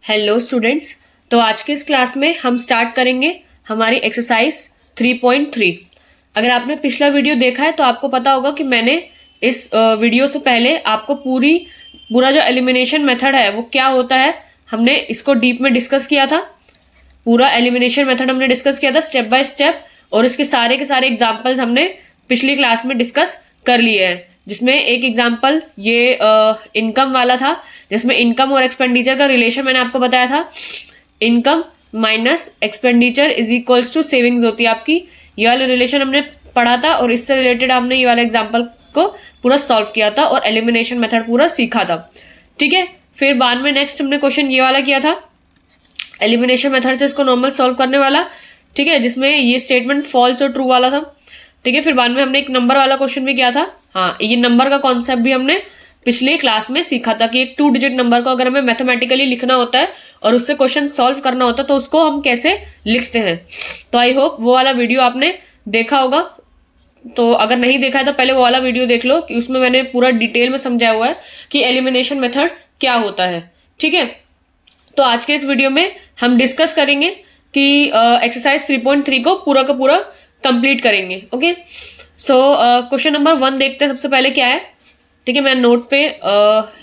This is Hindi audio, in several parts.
Hello students. तो आज के इस क्लास में हम स्टार्ट करेंगे हमारी एक्सरसाइज 3.3। अगर आपने पिछला वीडियो देखा है तो आपको पता होगा कि मैंने इस वीडियो से पहले आपको पूरा जो एलिमिनेशन मेथड है वो क्या होता है हमने इसको डीप में डिस्कस किया था। पूरा एलिमिनेशन मेथड हमने डिस्कस किया था स्टेप बाय स्टेप, और इसके सारे के सारे एग्जाम्पल्स हमने पिछली क्लास में डिस्कस कर लिए हैं, जिसमें एक एग्जाम्पल ये इनकम वाला था, जिसमें इनकम और एक्सपेंडिचर का रिलेशन मैंने आपको बताया था। Income minus expenditure is equals to savings होती है आपकी। ये वाला रिलेशन हमने पढ़ा था और इससे रिलेटेड हमने ये वाला एग्जाम्पल को पूरा सॉल्व किया था और एलिमिनेशन मेथड पूरा सीखा था। ठीक है, फिर बाद में नेक्स्ट हमने क्वेश्चन ये वाला किया था एलिमिनेशन मेथड से इसको नॉर्मल सॉल्व करने वाला। ठीक है, जिसमें ये स्टेटमेंट फॉल्स और ट्रू वाला था। ठीक है, फिर बाद में हमने एक नंबर वाला क्वेश्चन भी किया था। हाँ, ये नंबर का कॉन्सेप्ट भी हमने पिछले क्लास में सीखा था कि एक 2 डिजिट नंबर को अगर हमें मैथमेटिकली लिखना होता है और उससे क्वेश्चन सॉल्व करना होता है तो उसको हम कैसे लिखते हैं। तो आई होप वो वाला वीडियो आपने देखा होगा। तो अगर नहीं देखा है तो पहले वो वाला वीडियो देख लो कि उसमें मैंने पूरा डिटेल में समझाया हुआ है कि एलिमिनेशन मेथड क्या होता है। ठीक है, तो आज के इस वीडियो में हम डिस्कस करेंगे कि एक्सरसाइज 3.3 को पूरा का पूरा कंप्लीट करेंगे। ओके, सो क्वेश्चन नंबर 1 देखते हैं सबसे पहले क्या है। ठीक है, मैं नोट पे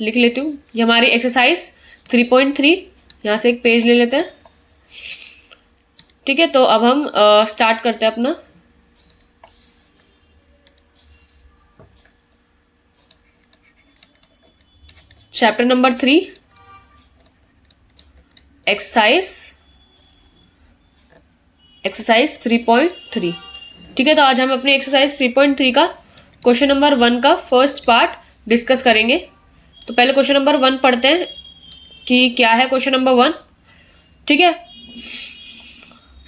लिख लेती हूँ। ये हमारी एक्सरसाइज 3.3, यहाँ से एक पेज ले लेते हैं। ठीक है, तो अब हम स्टार्ट करते हैं अपना। Chapter number 3 exercise 3.3। ठीक है, तो आज हम अपनी एक्सरसाइज 3.3 का क्वेश्चन नंबर 1 का फर्स्ट पार्ट डिस्कस करेंगे। तो पहले क्वेश्चन नंबर 1 पढ़ते हैं कि क्या है क्वेश्चन नंबर 1। ठीक है,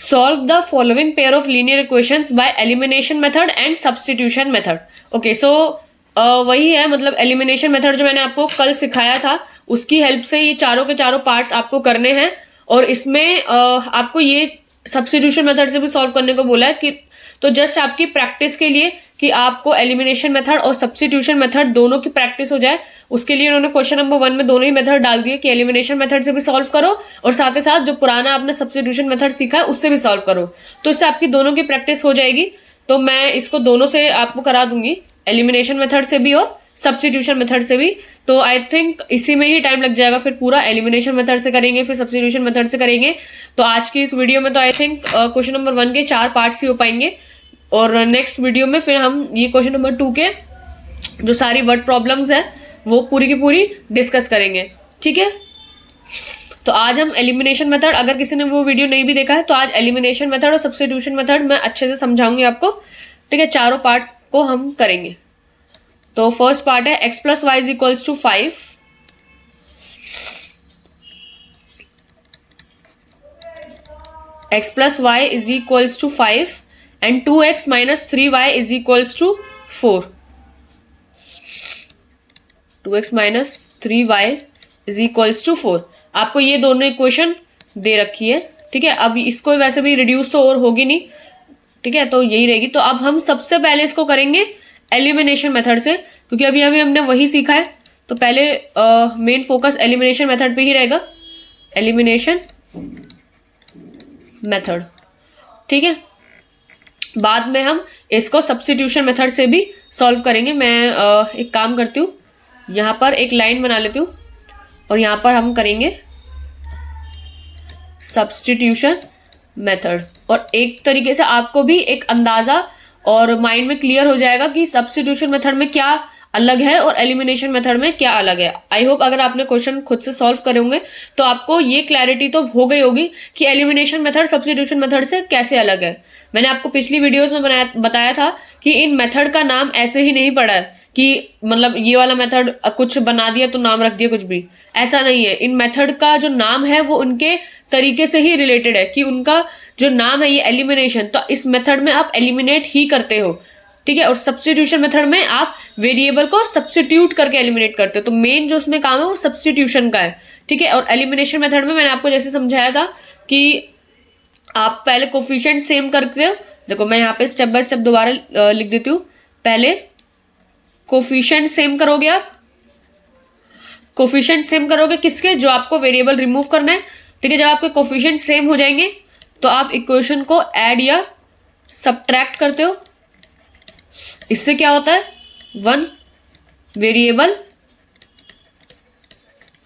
solve the following pair of linear equations by elimination method and substitution method. Okay, so वही है, मतलब एलिमिनेशन मेथड जो मैंने आपको कल सिखाया था उसकी हेल्प से ये चारों के चारों पार्ट्स आपको करने हैं। और इसमें आपको ये सब्स्टिट्यूशन मेथड से भी सॉल्व करने को बोला है कि तो जस्ट आपकी प्रैक्टिस के लिए कि आपको एलिमिनेशन मेथड और सब्स्टिट्यूशन मेथड दोनों की प्रैक्टिस हो जाए, उसके लिए उन्होंने क्वेश्चन नंबर 1 में दोनों ही मेथड डाल दिए कि एलिमिनेशन मेथड से भी सॉल्व करो और साथ ही साथ जो पुराना आपने सब्स्टिट्यूशन मेथड सीखा है उससे भी सॉल्व करो। तो इससे आपकी दोनों की प्रैक्टिस हो जाएगी। तो मैं इसको दोनों से आपको करा दूंगी, एलिमिनेशन मेथड से भी और सब्स्टिट्यूशन मेथड से भी। तो आई थिंक इसी में ही टाइम लग जाएगा, फिर पूरा एलिमिनेशन मेथड से करेंगे फिर सब्स्टिट्यूशन मेथड से करेंगे। तो आज की इस वीडियो में तो आई थिंक क्वेश्चन नंबर 1 के 4 पार्ट्स ही हो पाएंगे, और नेक्स्ट वीडियो में फिर हम ये क्वेश्चन नंबर 2 के जो सारी वर्ड प्रॉब्लम्स है वो पूरी की पूरी डिस्कस करेंगे। ठीक है, तो आज हम एलिमिनेशन मेथड, अगर किसी ने वो वीडियो नहीं भी देखा है तो आज एलिमिनेशन मेथड और सब्स्टिट्यूशन मेथड मैं अच्छे से समझाऊंगी आपको। ठीक है, चारों पार्ट्स को हम करेंगे। तो फर्स्ट पार्ट है x plus y is equals to 5। x plus y is equals to 5 and 2x minus 3y is equals to 4। 2x minus 3y is equals to 4। आपको ये दोनों इक्वेशन दे रखी है। ठीक है, अब इसको वैसे भी रिड्यूस तो और होगी नहीं। ठीक है, तो यही रहेगी। तो अब हम सबसे पहले इसको करेंगे एलिमिनेशन मेथड से, क्योंकि अभी हमने वही सीखा है। तो पहले मेन फोकस एलिमिनेशन मेथड पे ही रहेगा, एलिमिनेशन मेथड। ठीक है, बाद में हम इसको सब्स्टिट्यूशन मेथड से भी सॉल्व करेंगे। मैं एक काम करती हूँ, यहाँ पर एक लाइन बना लेती हूँ और यहाँ पर हम करेंगे सब्स्टिट्यूशन मेथड। और एक तरीके से आपको भी एक अंदाजा और माइंड में क्लियर हो जाएगा कि सब्स्टिट्यूशन मेथड में क्या अलग है और एलिमिनेशन मेथड में क्या अलग है। आई होप अगर आपने क्वेश्चन खुद से सॉल्व करे होंगे तो आपको ये क्लैरिटी तो हो गई होगी कि एलिमिनेशन मेथड सब्स्टिट्यूशन मेथड से कैसे अलग है। मैंने आपको पिछली वीडियोस में बताया था कि इन मेथड का नाम ऐसे ही नहीं पड़ा है कि मतलब ये वाला मेथड कुछ बना दिया तो नाम रख दिया, कुछ भी ऐसा नहीं है। इन मेथड का जो नाम है वो उनके तरीके से ही रिलेटेड है कि उनका जो नाम है ये एलिमिनेशन, तो इस मेथड में आप एलिमिनेट ही करते हो। ठीक है, और सब्स्टिट्यूशन मेथड में आप वेरिएबल को सब्स्टिट्यूट करके एलिमिनेट करते हो। तो मेन जो उसमें काम है वो सब्स्टिट्यूशन का है। ठीक है, और एलिमिनेशन मेथड में मैंने आपको जैसे समझाया था कि आप पहले कोफिशिएंट सेम करते हो। देखो मैं यहाँ पे स्टेप बाय स्टेप दोबारा लिख देती हूँ। पहले कोफिशिएंट सेम करोगे आप, कोफिशिएंट सेम करोगे किसके, जो आपको वेरिएबल रिमूव करना है। ठीक है, जब आपके कोफिशिएंट सेम हो जाएंगे तो आप इक्वेशन को ऐड या सब्ट्रैक्ट करते हो। इससे क्या होता है, वन वेरिएबल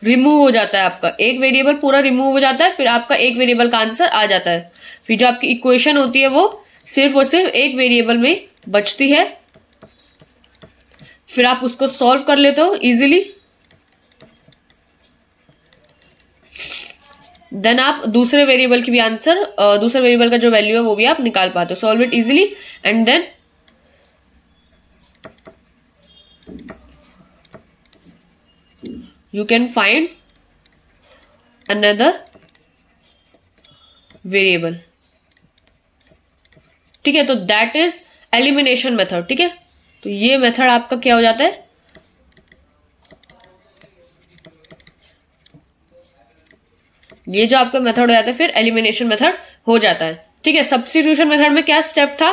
रिमूव हो जाता है, आपका एक वेरिएबल पूरा रिमूव हो जाता है, फिर आपका एक वेरिएबल का आंसर आ जाता है। फिर जो आपकी इक्वेशन होती है वो सिर्फ और सिर्फ एक वेरिएबल में बचती है। फिर आप उसको सॉल्व कर लेते हो इजीली। देन आप दूसरे वेरिएबल की भी आंसर, दूसरे वेरिएबल का जो वैल्यू है वो भी आप निकाल पाते हो। Solve it easily and then you can find another variable। ठीक है, तो दैट इज एलिमिनेशन मेथड। ठीक है, तो ये मेथड आपका क्या हो जाता है, ये जो आपका मेथड हो जाता है फिर एलिमिनेशन मेथड हो जाता है। ठीक है, सब्स्टिट्यूशन मेथड में क्या स्टेप था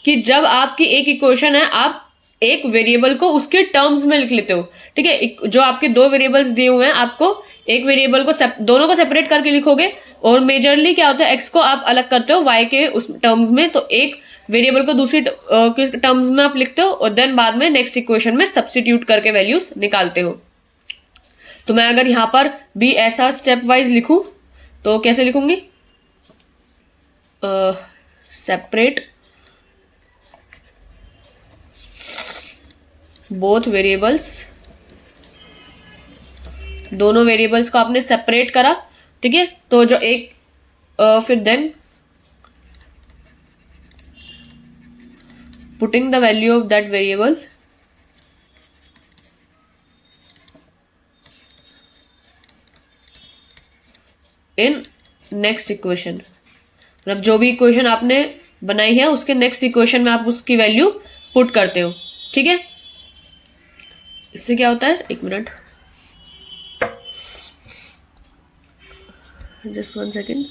कि जब आपकी एक इक्वेशन है, आप एक वेरिएबल को उसके टर्म्स में लिख लेते हो। ठीक है, जो आपके दो वेरिएबल्स दिए हुए हैं, आपको एक वेरिएबल को दोनों को सेपरेट करके लिखोगे, और मेजरली क्या होता है, एक्स को आप अलग करते हो वाई के उस टर्म्स में, तो एक वेरिएबल को दूसरी टर्म्स में आप लिखते हो और देन बाद में नेक्स्ट इक्वेशन में सब्स्टिट्यूट करके वैल्यूज निकालते हो। तो मैं अगर यहां पर भी ऐसा स्टेप वाइज लिखूं तो कैसे लिखूंगी, सेपरेट बोथ वेरिएबल्स, दोनों वेरिएबल्स को आपने सेपरेट करा। ठीक है, तो जो एक फिर then putting the value of that variable in next equation, मतलब जो भी इक्वेशन आपने बनाई है उसके नेक्स्ट इक्वेशन में आप उसकी वैल्यू पुट करते हो। ठीक है, इससे क्या होता है, एक मिनट, जस्ट 1 सेकेंड,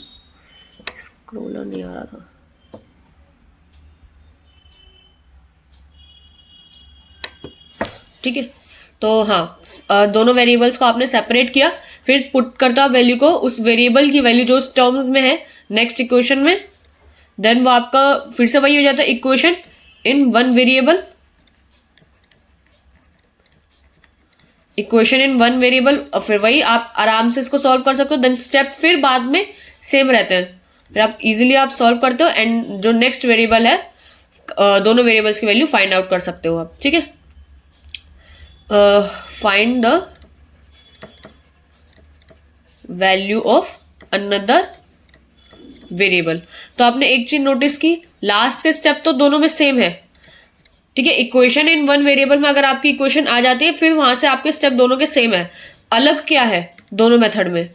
स्क्रॉलर नहीं आ रहा था। ठीक है, तो हाँ, दोनों वेरिएबल्स को आपने सेपरेट किया, फिर पुट करता वैल्यू को, उस वेरिएबल की वैल्यू जो उस टर्म्स में है नेक्स्ट इक्वेशन में, देन वो आपका फिर से वही हो जाता है, equation in one variable, equation in one variable, और फिर वही आप आराम से इसको सॉल्व कर सकते हो। देन स्टेप फिर बाद में सेम रहते हैं, फिर आप इजीली आप सॉल्व करते हो एंड जो नेक्स्ट वेरिएबल है, दोनों वेरिएबल्स की वैल्यू फाइंड आउट कर सकते हो आप। ठीक है, find the value of another variable. तो आपने एक चीज नोटिस की, लास्ट के स्टेप तो दोनों में सेम है। ठीक है, इक्वेशन इन वन वेरिएबल में अगर आपकी इक्वेशन आ जाती है, फिर वहां से आपके स्टेप दोनों के सेम है। अलग क्या है दोनों मेथड में,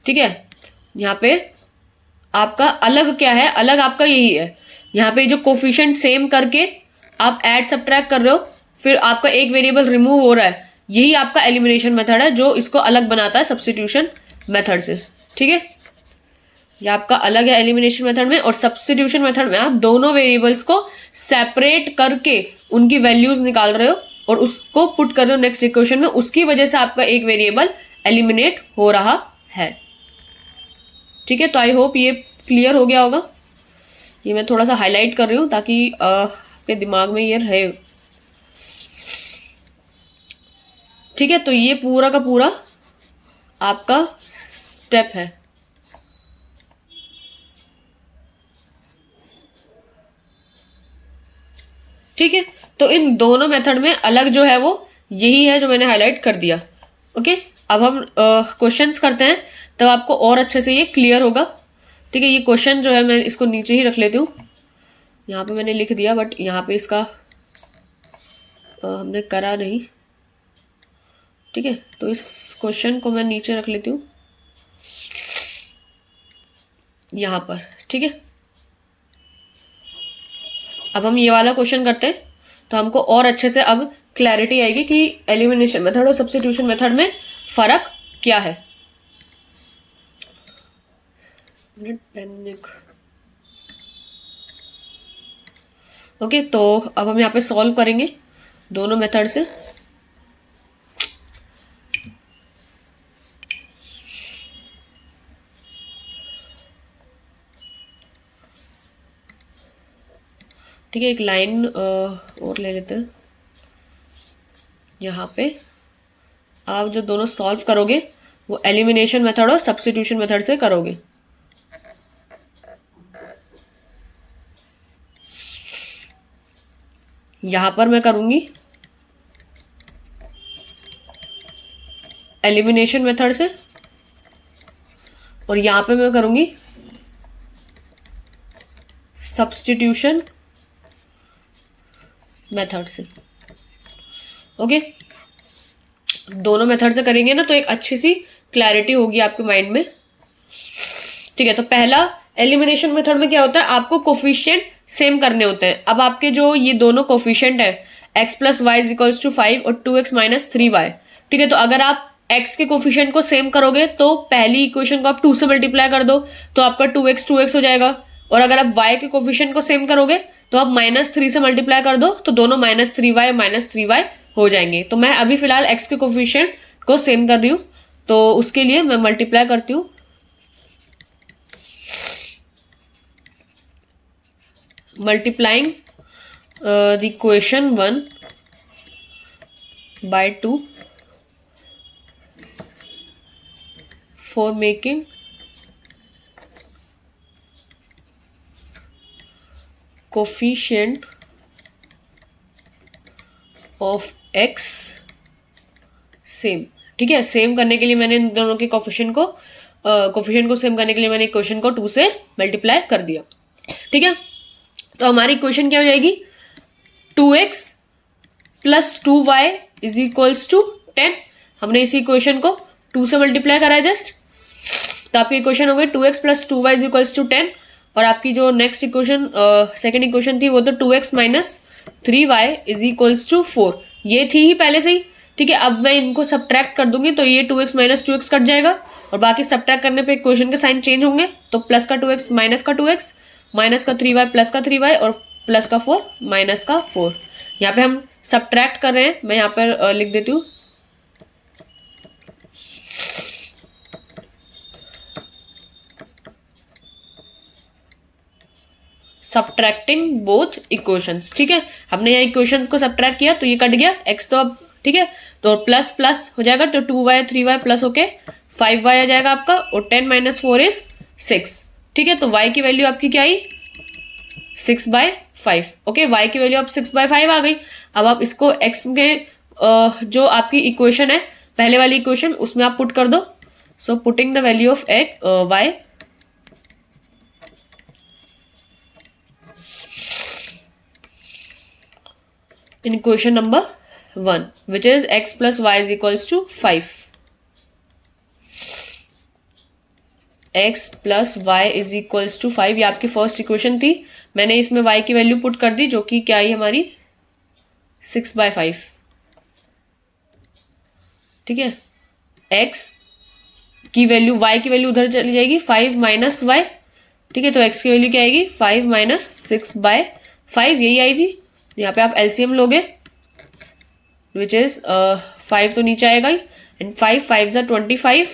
ठीक है, यहाँ पे आपका अलग क्या है, अलग आपका यही है, यहाँ पे जो कोफिशिएंट सेम करके आप ऐड सब्ट्रैक्ट कर रहे हो, फिर आपका एक वेरिएबल रिमूव हो रहा है, यही आपका एलिमिनेशन मेथड है जो इसको अलग बनाता है सब्स्टिट्यूशन मेथड से। ठीक है, ये आपका अलग है एलिमिनेशन मेथड में, और सब्स्टिट्यूशन मेथड में आप दोनों वेरिएबल्स को सेपरेट करके उनकी वैल्यूज निकाल रहे हो और उसको पुट कर रहे हो नेक्स्ट इक्वेशन में, उसकी वजह से आपका एक वेरिएबल एलिमिनेट हो रहा है। ठीक है, तो आई होप ये क्लियर हो गया होगा। ये मैं थोड़ा सा हाईलाइट कर रही हूं ताकि आपके दिमाग में ये रहे। ठीक है, तो ये पूरा का पूरा आपका स्टेप है। ठीक है, तो इन दोनों मेथड में अलग जो है वो यही है जो मैंने हाईलाइट कर दिया। ओके, अब हम क्वेश्चंस करते हैं तब आपको और अच्छे से ये क्लियर होगा। ठीक है, ये क्वेश्चन जो है मैं इसको नीचे ही रख लेती हूँ, यहाँ पे मैंने लिख दिया बट यहाँ पे इसका हमने करा नहीं। ठीक है, तो इस क्वेश्चन को मैं नीचे रख लेती हूँ यहाँ पर। ठीक है, अब हम ये वाला क्वेश्चन करते हैं तो हमको और अच्छे से अब क्लैरिटी आएगी कि एलिमिनेशन मेथड और सब्स्टिट्यूशन मेथड में फर्क क्या है। ओके, तो अब हम यहाँ पे सॉल्व करेंगे दोनों मेथड से। ठीक है, एक लाइन और ले लेते हैं। यहाँ पे आप जो दोनों सॉल्व करोगे वो एलिमिनेशन मेथड और सब्स्टिट्यूशन मेथड से करोगे। यहां पर मैं करूंगी एलिमिनेशन मेथड से और यहां पे मैं करूंगी सब्स्टिट्यूशन मेथड से। ओके, दोनों मेथड से करेंगे ना तो एक अच्छी सी क्लैरिटी होगी आपके माइंड में। ठीक है, तो पहला एलिमिनेशन मेथड में क्या होता है, आपको कोफिशिएंट सेम करने होते हैं। अब आपके जो ये दोनों कोफिशिएंट है x plus y is equals to 5 और 2x माइनस 3y, ठीक है, तो अगर आप x के कोफिशिएंट को सेम करोगे तो पहली इक्वेशन को आप 2 से मल्टीप्लाई कर दो तो आपका 2x हो जाएगा। और अगर आप y के कोफिशिएंट को सेम करोगे तो आप -3 से मल्टीप्लाई कर दो तो दोनों -3y हो जाएंगे। तो मैं अभी फिलहाल x के कोफिशिएंट को सेम कर रही हूं, तो उसके लिए मैं मल्टीप्लाई करती हूँ। Multiplying the equation 1 by 2 for making coefficient of x same. ठीक है, सेम करने के लिए मैंने इन दोनों के कोफिशिएंट को सेम करने के लिए मैंने इक्वेशन को 2 से मल्टीप्लाई कर दिया। ठीक है, तो हमारी इक्वेशन क्या हो जाएगी, 2x plus 2y is equals to 10। हमने इसी इक्वेशन को 2 से मल्टीप्लाई करा है जस्ट, तो आपकी इक्वेशन हो गई 2x plus 2y is equals to 10। और आपकी जो नेक्स्ट इक्वेशन सेकेंड इक्वेशन थी वो तो 2x minus 3y is equals to 4, ये थी ही पहले से ही। ठीक है, अब मैं इनको सब्ट्रैक्ट कर दूंगी तो ये 2x माइनस 2x कट जाएगा और बाकी सब्ट्रैक्ट करने पे इक्वेशन के साइन चेंज होंगे, तो प्लस का 2x माइनस का 2x माइनस का 3y प्लस का 3y और प्लस का 4 माइनस का 4। यहाँ पे हम सब्ट्रैक्ट कर रहे हैं, मैं यहाँ पर लिख देती हूँ सब्ट्रैक्टिंग बोथ इक्वेशंस। ठीक है, हमने यहाँ इक्वेशंस को सब्ट्रैक्ट किया तो ये कट गया x, तो अब ठीक है, तो प्लस प्लस हो जाएगा तो 2y 3y प्लस होके 5y आ जाएगा आपका, और 10 माइनस 4 इज 6। ठीक है, तो y की वैल्यू आपकी क्या आई, 6/5। ओके, y की वैल्यू अब 6/5 आ गई। अब आप इसको x के जो आपकी इक्वेशन है पहले वाली इक्वेशन उसमें आप पुट कर दो। So putting the value of y in equation number 1 which is x plus y is equals to 5. x plus y is equals to 5 ये आपकी फर्स्ट इक्वेशन थी, मैंने इसमें y की वैल्यू पुट कर दी जो कि क्या आई हमारी 6/5। ठीक है, x की वैल्यू y की वैल्यू उधर चली जाएगी 5 माइनस y। ठीक है, तो x की वैल्यू क्या आएगी 5 माइनस 6/5, यही आई थी। यहाँ पे आप एलसीएम लोगे विच इज 5 तो नीचे आएगा ही, एंड 5 5 25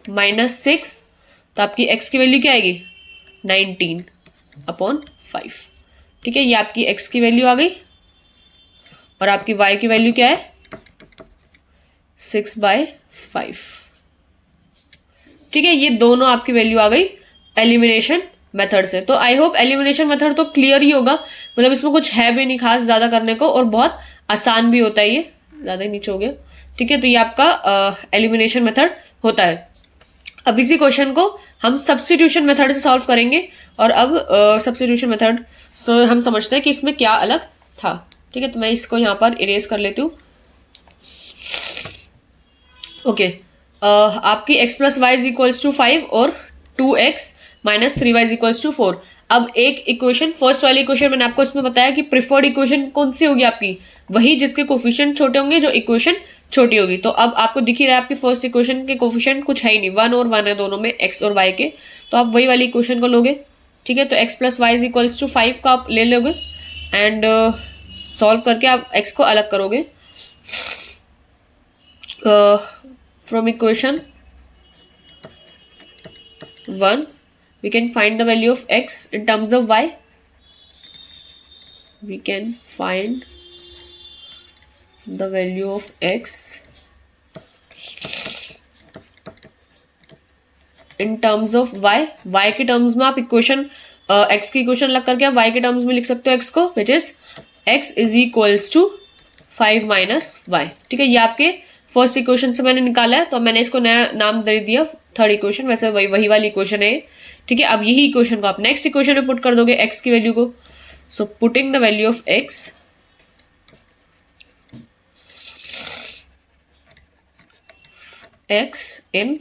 माइनस 6, तो आपकी x की वैल्यू क्या आएगी 19/5। ठीक है, ये आपकी x की वैल्यू आ गई और आपकी y की वैल्यू क्या है 6/5। ठीक है, ये दोनों आपकी वैल्यू आ गई एलिमिनेशन मेथड से। तो आई होप एलिमिनेशन मेथड तो क्लियर ही होगा, मतलब इसमें कुछ है भी नहीं खास ज्यादा करने को और बहुत आसान भी होता है, ये ज्यादा ही नीचे हो गया। ठीक है, तो ये आपका एलिमिनेशन मेथड होता है। अब इसी क्वेश्चन को हम सब्स्टिट्यूशन मेथड से सॉल्व करेंगे और अब सब्स्टिट्यूशन मेथड से हम समझते हैं कि इसमें क्या अलग था। ठीक है, तो मैं इसको यहाँ पर इरेज कर लेती हूँ। ओके, आपकी x plus y is equals to 5 और 2x minus 3y is equals to 4। अब एक इक्वेशन, फर्स्ट वाली इक्वेशन मैंने आपको इसमें बताया कि प्रिफर्ड इक्वेशन कौन सी होगी आपकी, वही जिसके कोफिशिएंट छोटे होंगे जो इक्वेशन छोटी होगी। तो अब आपको दिख ही रहा है आपकी फर्स्ट इक्वेशन के कोफिशिएंट कुछ है ही नहीं, 1 और 1 है दोनों में, x और y के, तो आप वही वाली इक्वेशन को लोगे। ठीक है, तो x plus y is equals to 5 का आप ले लोगे एंड सॉल्व करके आप x को अलग करोगे from equation 1 we can find the value of x in terms of y, we can find the value of x in terms of y. y के टर्म्स में आप इक्वेशन x की इक्वेशन लग करके आप y के टर्म्स में लिख सकते हो x को, which is x is equals to 5 minus y. ठीक है, ये आपके फर्स्ट इक्वेशन से मैंने निकाला है, तो मैंने इसको नया नाम दे दिया थर्ड इक्वेशन. वैसे वही वाली इक्वेशन है. ठीक है, अब यही इक्वेशन को आप नेक्स्ट इक्वेशन में पुट कर दोगे x की वैल्यू को. So putting the value of x in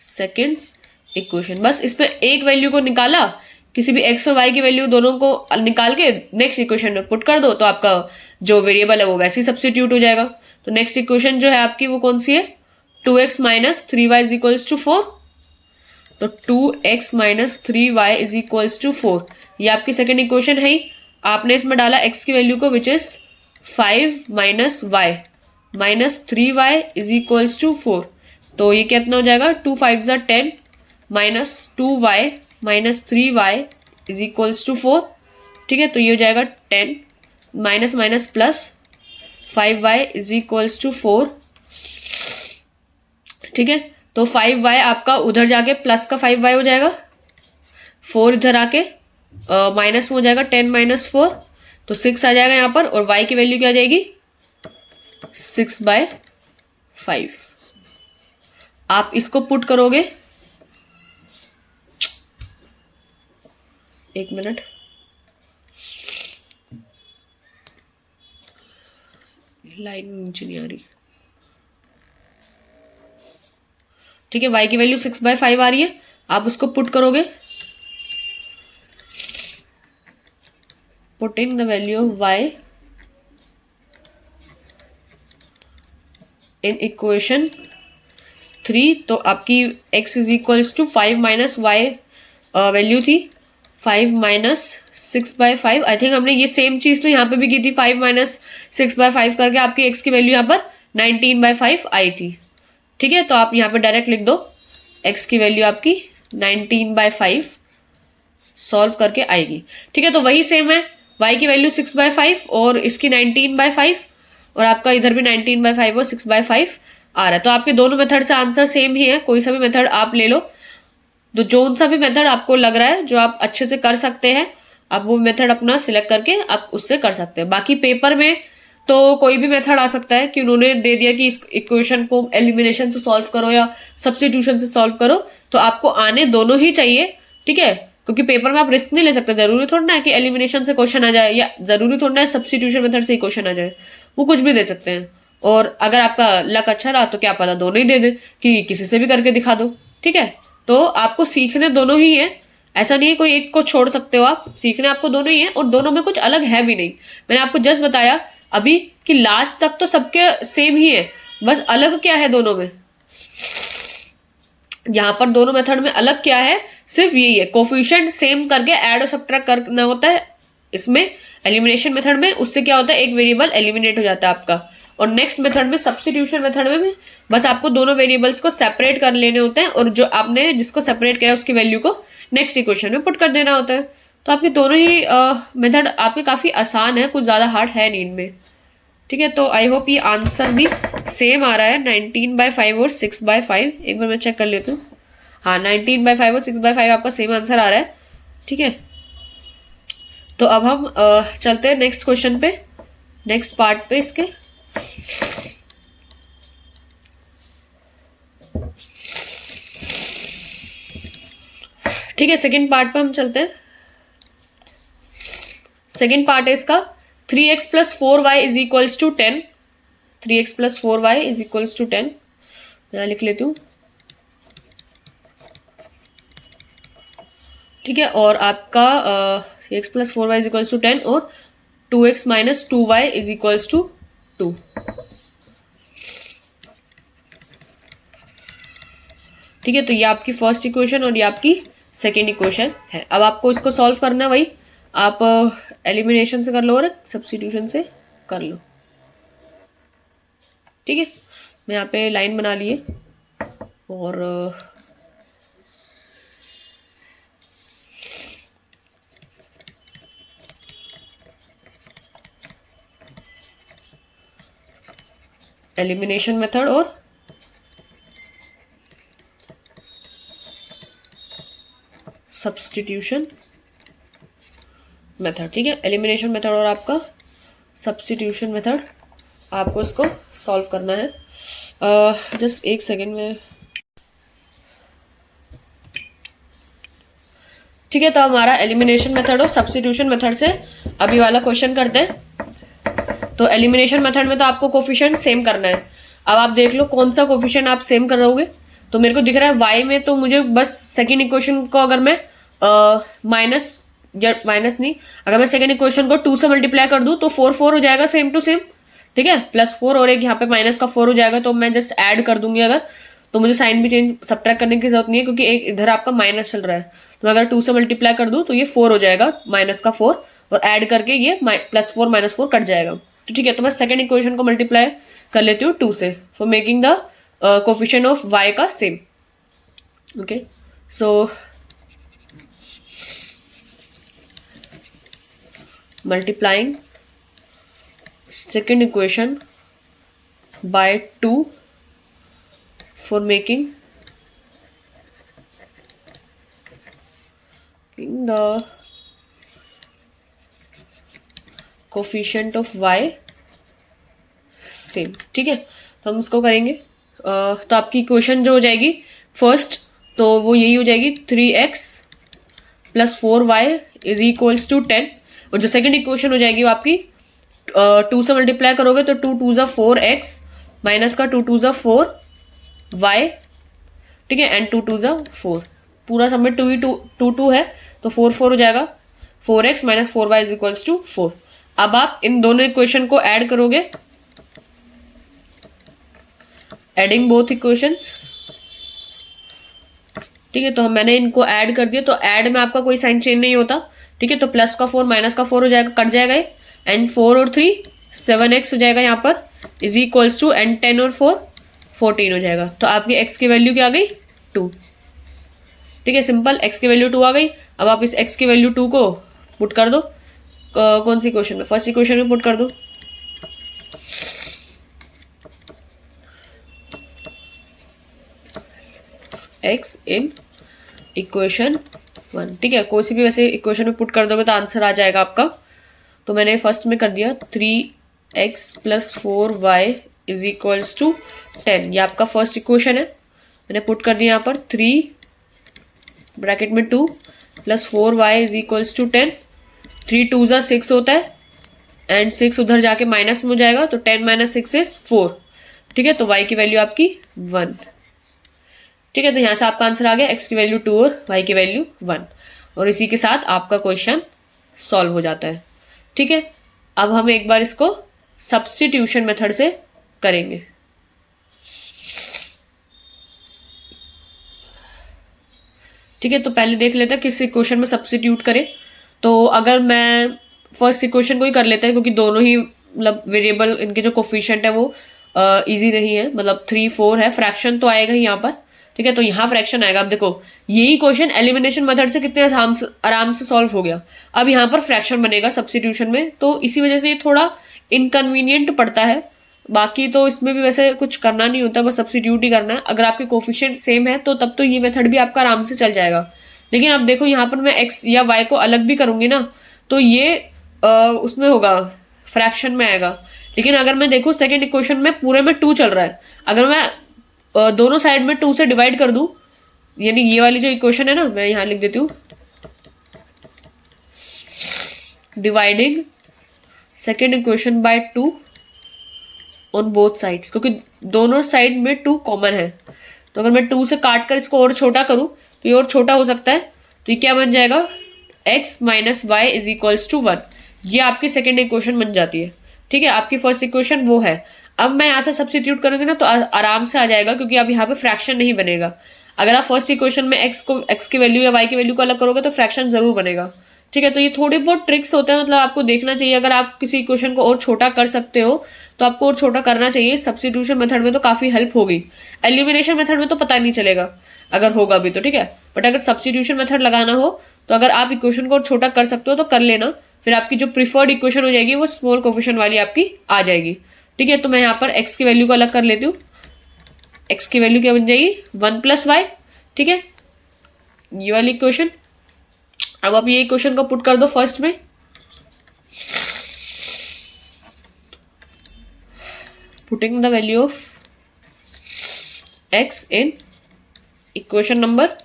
second equation. बस इसमें एक वैल्यू को निकाला, किसी भी x और y की वैल्यू दोनों को निकाल के नेक्स्ट इक्वेशन में पुट कर दो, तो आपका जो वेरिएबल है वो वैसे ही सब्स्टिट्यूट हो जाएगा. तो नेक्स्ट इक्वेशन जो है आपकी वो कौन सी है? 2x minus 3y is equals to 4. तो 2x minus 3y is equals to 4, ये आपकी सेकेंड इक्वेशन है ही. आपने इसमें डाला x की वैल्यू को, which is 5 minus y minus 3y is equals to 4. तो ये कितना हो जाएगा? 2 5 ज़ा 10 minus 2y minus 3y is equals to 4. ठीक है, तो ये हो जाएगा 10 minus minus plus 5y is equals to 4. ठीक है, तो 5y आपका उधर जाके प्लस का 5y हो जाएगा, 4 इधर आके माइनस में हो जाएगा 10 माइनस 4, तो 6 आ जाएगा यहाँ पर. और y की वैल्यू क्या आ जाएगी? 6/5. आप इसको पुट करोगे, एक मिनट, लाइन नीचे नहीं आ रही. ठीक है, y की वैल्यू 6/5 आ रही है. आप उसको पुट करोगे, putting the value of y in equation 3. तो आपकी x is equals to 5 minus y value थी 5 माइनस 6/5. आई थिंक हमने ये सेम चीज तो यहाँ पे भी की थी, 5 माइनस 6/5 करके आपकी x की वैल्यू यहाँ पर 19/5 आई थी. ठीक है, तो आप यहाँ पे डायरेक्ट लिख दो x की वैल्यू आपकी 19/5 सॉल्व करके आएगी. ठीक है, तो वही सेम है, y की वैल्यू 6/5 और इसकी 19/5, और आपका इधर भी 19/5 और 6/5 आ रहा है. तो आपके दोनों मेथड से आंसर सेम ही है. कोई सा भी मेथड आप ले लो, तो जोन सा भी मेथड आपको लग रहा है जो आप अच्छे से कर सकते हैं, आप वो मेथड अपना सिलेक्ट करके आप उससे कर सकते हैं. बाकी पेपर में तो कोई भी मेथड आ सकता है कि उन्होंने दे दिया कि इस इक्वेशन को एलिमिनेशन से सॉल्व करो या सब्स्टिट्यूशन से सॉल्व करो, तो आपको आने दोनों ही चाहिए. ठीक है, क्योंकि पेपर में आप रिस्क नहीं ले सकते. जरूरी थोड़ा ना है कि एलिमिनेशन से क्वेश्चन आ जाए, या जरूरी थोड़ा ना है सब्स्टिट्यूशन मेथड से ही क्वेश्चन आ जाए. वो कुछ भी दे सकते हैं, और अगर आपका लक अच्छा रहा तो क्या पता दोनों ही दे दे कि किसी से भी करके दिखा दो. ठीक है, तो आपको सीखने दोनों ही है, ऐसा नहीं है कोई एक को छोड़ सकते हो आप. सीखने आपको दोनों ही है, और दोनों में कुछ अलग है भी नहीं. मैंने आपको जस्ट बताया अभी कि लास्ट तक तो सबके सेम ही है, बस अलग क्या है दोनों में. यहाँ पर दोनों मेथड में अलग क्या है, सिर्फ यही है, कोफिशिएंट सेम करके ऐड और सब्ट्रैक्ट करना होता है. इसमें एलिमिनेशन मेथड में उससे क्या होता है, एक वेरिएबल एलिमिनेट हो जाता है आपका. और नेक्स्ट मेथड में, सब्स्टिट्यूशन मेथड में भी बस आपको दोनों वेरिएबल्स को सेपरेट कर लेने होते हैं, और जो आपने जिसको सेपरेट किया उसकी वैल्यू को नेक्स्ट इक्वेशन में पुट कर देना होता है. तो आपके दोनों ही मेथड आपके काफ़ी आसान है, कुछ ज़्यादा हार्ड है नहीं इनमें. ठीक है, तो आई होप ये आंसर भी सेम आ रहा है, 19/5 और 6/5. एक बार मैं चेक कर लेती हूँ. हाँ, 19/5 और 6/5 आपका सेम आंसर आ रहा है. ठीक है, तो अब हम चलते हैं नेक्स्ट क्वेश्चन पे, नेक्स्ट पार्ट पे इसके. ठीक है, सेकेंड पार्ट पे हम चलते हैं. सेकेंड पार्ट है इसका 3x plus 4y is equals to 10. 3x plus 4y is equals to 10. मैं लिख लेती हूँ. ठीक है, और आपका 3x plus 4y is equals to 10 और 2x minus 2y is equals to 2. ठीक है, तो ये आपकी फर्स्ट इक्वेशन और ये आपकी सेकेंड इक्वेशन है. अब आपको इसको सॉल्व करना है, वही आप एलिमिनेशन से कर लो और सब्स्टिट्यूशन से कर लो. ठीक है, मैं यहाँ पे लाइन बना लिए, और एलिमिनेशन मेथड और सब्स्टिट्यूशन मेथड। ठीक है, एलिमिनेशन मेथड और आपका सब्स्टिट्यूशन मेथड आपको इसको सॉल्व करना है। जस्ट एक सेकेंड में। ठीक है, तो हमारा एलिमिनेशन मेथड और सब्स्टिट्यूशन मेथड से अभी वाला क्वेश्चन करते हैं। तो एलिमिनेशन मेथड में तो आपको कोफिशिएंट सेम करना है। अब आप देख लो कौन सा कोफिशिएंट आप सेम कर रहोगे। तो मेरे को दिख रहा है y में, तो मुझे बस सेकेंड इक्वेशन को अगर मैं माइनस या माइनस नहीं, अगर मैं सेकेंड इक्वेशन को 2 से मल्टीप्लाई कर दूं तो 4 4 हो जाएगा सेम टू सेम। ठीक है, +4 और एक यहाँ पे माइनस का 4 हो जाएगा, तो मैं जस्ट ऐड कर दूंगी अगर, तो मुझे साइन भी चेंज सब्ट्रैक्ट करने की जरूरत नहीं है क्योंकि एक इधर आपका माइनस चल रहा है। तो मैं अगर 2 से मल्टीप्लाई कर दूं तो ये 4 हो जाएगा, माइनस का 4, और ऐड करके ये +4 -4 कट जाएगा। तो ठीक है, तो मैं सेकेंड इक्वेशन को मल्टीप्लाई कर लेती हूँ 2 से for making the coefficient of y का same. Okay, so multiplying second equation by 2 for making the coefficient of y same. ठीक है, तो हम इसको करेंगे। तो आपकी इक्वेशन जो हो जाएगी फर्स्ट, तो वो यही हो जाएगी 3x + 4y is equals to 10। और जो सेकंड इक्वेशन हो जाएगी वो आपकी 2 से मल्टीप्लाई करोगे तो 2 2 4x माइनस का 2 2 4y। ठीक है, एंड 2 2 4, पूरा सब में 2 है तो 4 4 हो जाएगा। 4x - 4y is equals to 4। अब आप इन दोनों इक्वेशन को ऐड करोगे, एडिंग बोथ इक्वेशंस। ठीक है, तो मैंने इनको ऐड कर दिया, तो ऐड में आपका कोई साइन चेंज नहीं होता। ठीक है, तो प्लस का 4 माइनस का 4 हो जाएगा, कट जाएगा ये, एंड 4 और 3 7x हो जाएगा यहाँ पर इज इक्वल्स टू, एंड 10 और 4 14 हो जाएगा। तो आपकी x की वैल्यू क्या आ गई? 2। ठीक है, सिंपल, x की वैल्यू 2 आ गई। अब आप इस x की वैल्यू 2 को पुट कर दो कौन सी इक्वेशन में? फर्स्ट इक्वेशन में पुट कर दो। x इन इक्वेशन 1। ठीक है, कोई सी भी वैसे इक्वेशन में पुट कर दोगे तो आंसर आ जाएगा आपका। तो मैंने फर्स्ट में कर दिया 3x + 4y is equals to 10। ये आपका फर्स्ट इक्वेशन है, मैंने पुट कर दिया यहाँ पर 3 ब्रैकेट में 2 + 4y इज इक्वल्स टू 10। 3 2 6 होता है, एंड 6 उधर जाके माइनस में हो जाएगा, तो 10 - 6 इज 4। ठीक है, तो y की वैल्यू आपकी 1। ठीक है, तो यहाँ से आपका आंसर आ गया, x की वैल्यू 2 और y की वैल्यू 1। और इसी के साथ आपका क्वेश्चन सॉल्व हो जाता है। ठीक है, अब हम एक बार इसको सब्स्टिट्यूशन मेथड से करेंगे। ठीक है, तो पहले देख लेते हैं किस इक्वेशन में सब्स्टिट्यूट करें। तो अगर मैं फर्स्ट इक्वेशन को ही कर लेते हैं, क्योंकि दोनों ही मतलब वेरिएबल इनके जो कोफिशिएंट है वो इजी नहीं है, मतलब 3 4 है, फ्रैक्शन तो आएगा ही यहाँ पर। ठीक है, तो यहाँ फ्रैक्शन आएगा। अब देखो यही क्वेश्चन एलिमिनेशन मेथड से कितने आराम से सॉल्व हो गया। अब यहाँ पर फ्रैक्शन बनेगा सब्स्टिट्यूशन में, तो इसी वजह से ये थोड़ा इनकन्वीनियंट पड़ता है। बाकी तो इसमें भी वैसे कुछ करना नहीं होता, बस सब्स्टिट्यूट ही करना है। अगर आपके कोफिशिएंट सेम है तो तब तो ये मेथड भी आपका आराम से चल जाएगा। लेकिन अब देखो यहाँ पर मैं x या y को अलग भी करूंगी ना, तो ये उसमें होगा, फ्रैक्शन में आएगा। लेकिन अगर मैं देखूँ सेकेंड इक्वेशन में पूरे में 2 चल रहा है, अगर मैं दोनों साइड में 2 से डिवाइड कर दूं, यानी ये वाली जो इक्वेशन है ना, मैं यहां लिख देती हूँ, dividing second equation by 2 on both sides, क्योंकि दोनों साइड में 2 कॉमन है। तो अगर मैं 2 से काट कर इसको और छोटा करूं तो ये और छोटा हो सकता है। तो ये क्या बन जाएगा? x - y is equals to 1। ये आपकी सेकेंड इक्वेशन बन जाती है। ठीक है, आपकी फर्स्ट इक्वेशन वो है। अब मैं यहाँ से सब्स्टिट्यूट करूंगी ना तो आराम से आ जाएगा, क्योंकि अब यहाँ पे फ्रैक्शन नहीं बनेगा। अगर आप फर्स्ट इक्वेशन में x की वैल्यू या y की वैल्यू को अलग करोगे तो फ्रैक्शन जरूर बनेगा। ठीक है, तो ये थोड़ी बहुत ट्रिक्स होते हैं, मतलब आपको देखना चाहिए। अगर आप किसी इक्वेशन को और छोटा कर सकते हो तो आपको और छोटा करना चाहिए। सब्स्टिट्यूशन मेथड में तो काफी हेल्प होगी, एलिमिनेशन मेथड में तो पता नहीं चलेगा अगर होगा भी तो। ठीक है, बट अगर सब्स्टिट्यूशन मेथड लगाना हो तो अगर आप इक्वेशन को और छोटा कर सकते हो तो कर लेना। फिर आपकी जो प्रीफर्ड इक्वेशन हो जाएगी वो स्मॉल कोफिशिएंट वाली आपकी आ जाएगी। ठीक है, तो मैं यहाँ पर x की वैल्यू को अलग कर लेती हूँ। x की वैल्यू क्या बन जाएगी 1 + y। ठीक है, ये वाली इक्वेशन। अब आप ये इक्वेशन को पुट कर दो फर्स्ट में, putting the value of x in equation number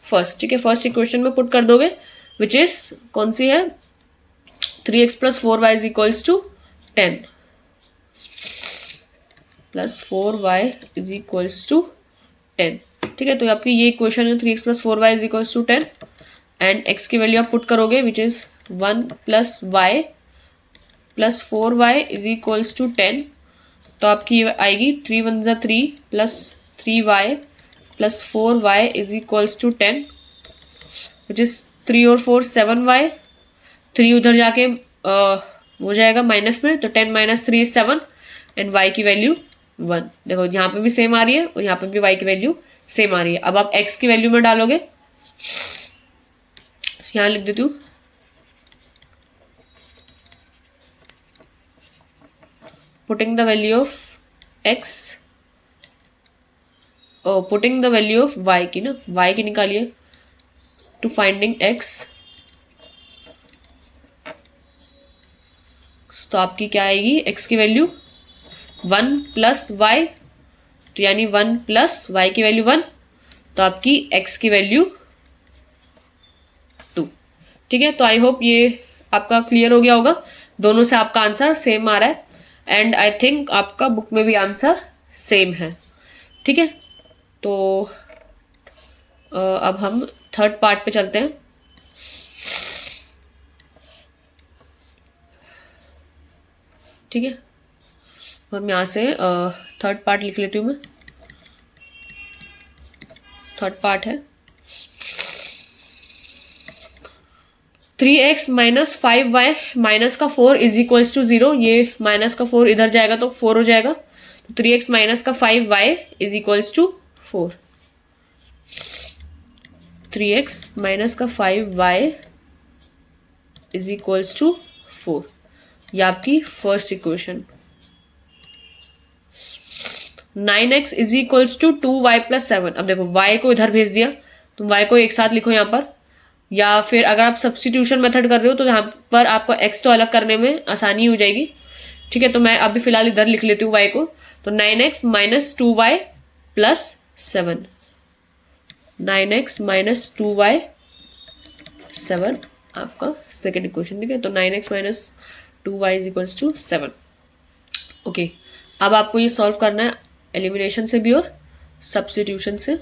first. ठीक है, फर्स्ट इक्वेशन में पुट कर दोगे, विच इज कौन सी है 3x + 4y = 10 + 4y = 10। ठीक है, तो आपकी ये इक्वेशन है 3x + 4y = 10 एंड x की वैल्यू आप पुट करोगे विच इज 1 + y + 4y = 10। तो आपकी आएगी 3 × 1 = 3 + 3y + 4y = 10 विच इज 3 और 4 7y। 3 उधर जाके हो जाएगा माइनस में, तो 10 - 3 = 7 एंड y की वैल्यू 1। देखो यहाँ पे भी सेम आ रही है और यहाँ पे भी y की वैल्यू सेम आ रही है। अब आप x की वैल्यू में डालोगे, यहाँ लिख देती हूँ putting the value of x, putting the value of y की ना, y की निकालिए टू फाइंडिंग x। तो आपकी क्या आएगी x की वैल्यू 1 + y, तो यानी 1 + y की वैल्यू 1, तो आपकी x की वैल्यू 2। ठीक है, तो आई होप ये आपका क्लियर हो गया होगा। दोनों से आपका आंसर सेम आ रहा है एंड आई थिंक आपका बुक में भी आंसर सेम है। ठीक है, तो अब हम थर्ड पार्ट पे चलते हैं। ठीक है, हम यहाँ से थर्ड पार्ट लिख लेती हूँ मैं। थर्ड पार्ट है 3x - 5y - 4 = 0। ये -4 इधर जाएगा तो 4 हो जाएगा, तो 3x - 5y = 4। 3x - 5y = 4, ये आपकी फर्स्ट इक्वेशन। 9x = 2y + 7। अब देखो y को इधर भेज दिया, तो y को एक साथ लिखो यहाँ पर, या फिर अगर आप सब्स्टिट्यूशन मेथड कर रहे हो तो यहाँ पर आपको x तो अलग करने में आसानी हो जाएगी। ठीक है, तो मैं अभी फिलहाल इधर लिख लेती हूँ y को, तो 9x - 2y + 7। 9x - 2y 7 आपका सेकेंड इक्वेशन। ठीक है, तो 9x - 2y = 7। ओके, अब आपको ये सॉल्व करना है एलिमिनेशन से भी और सब्स्टिट्यूशन से।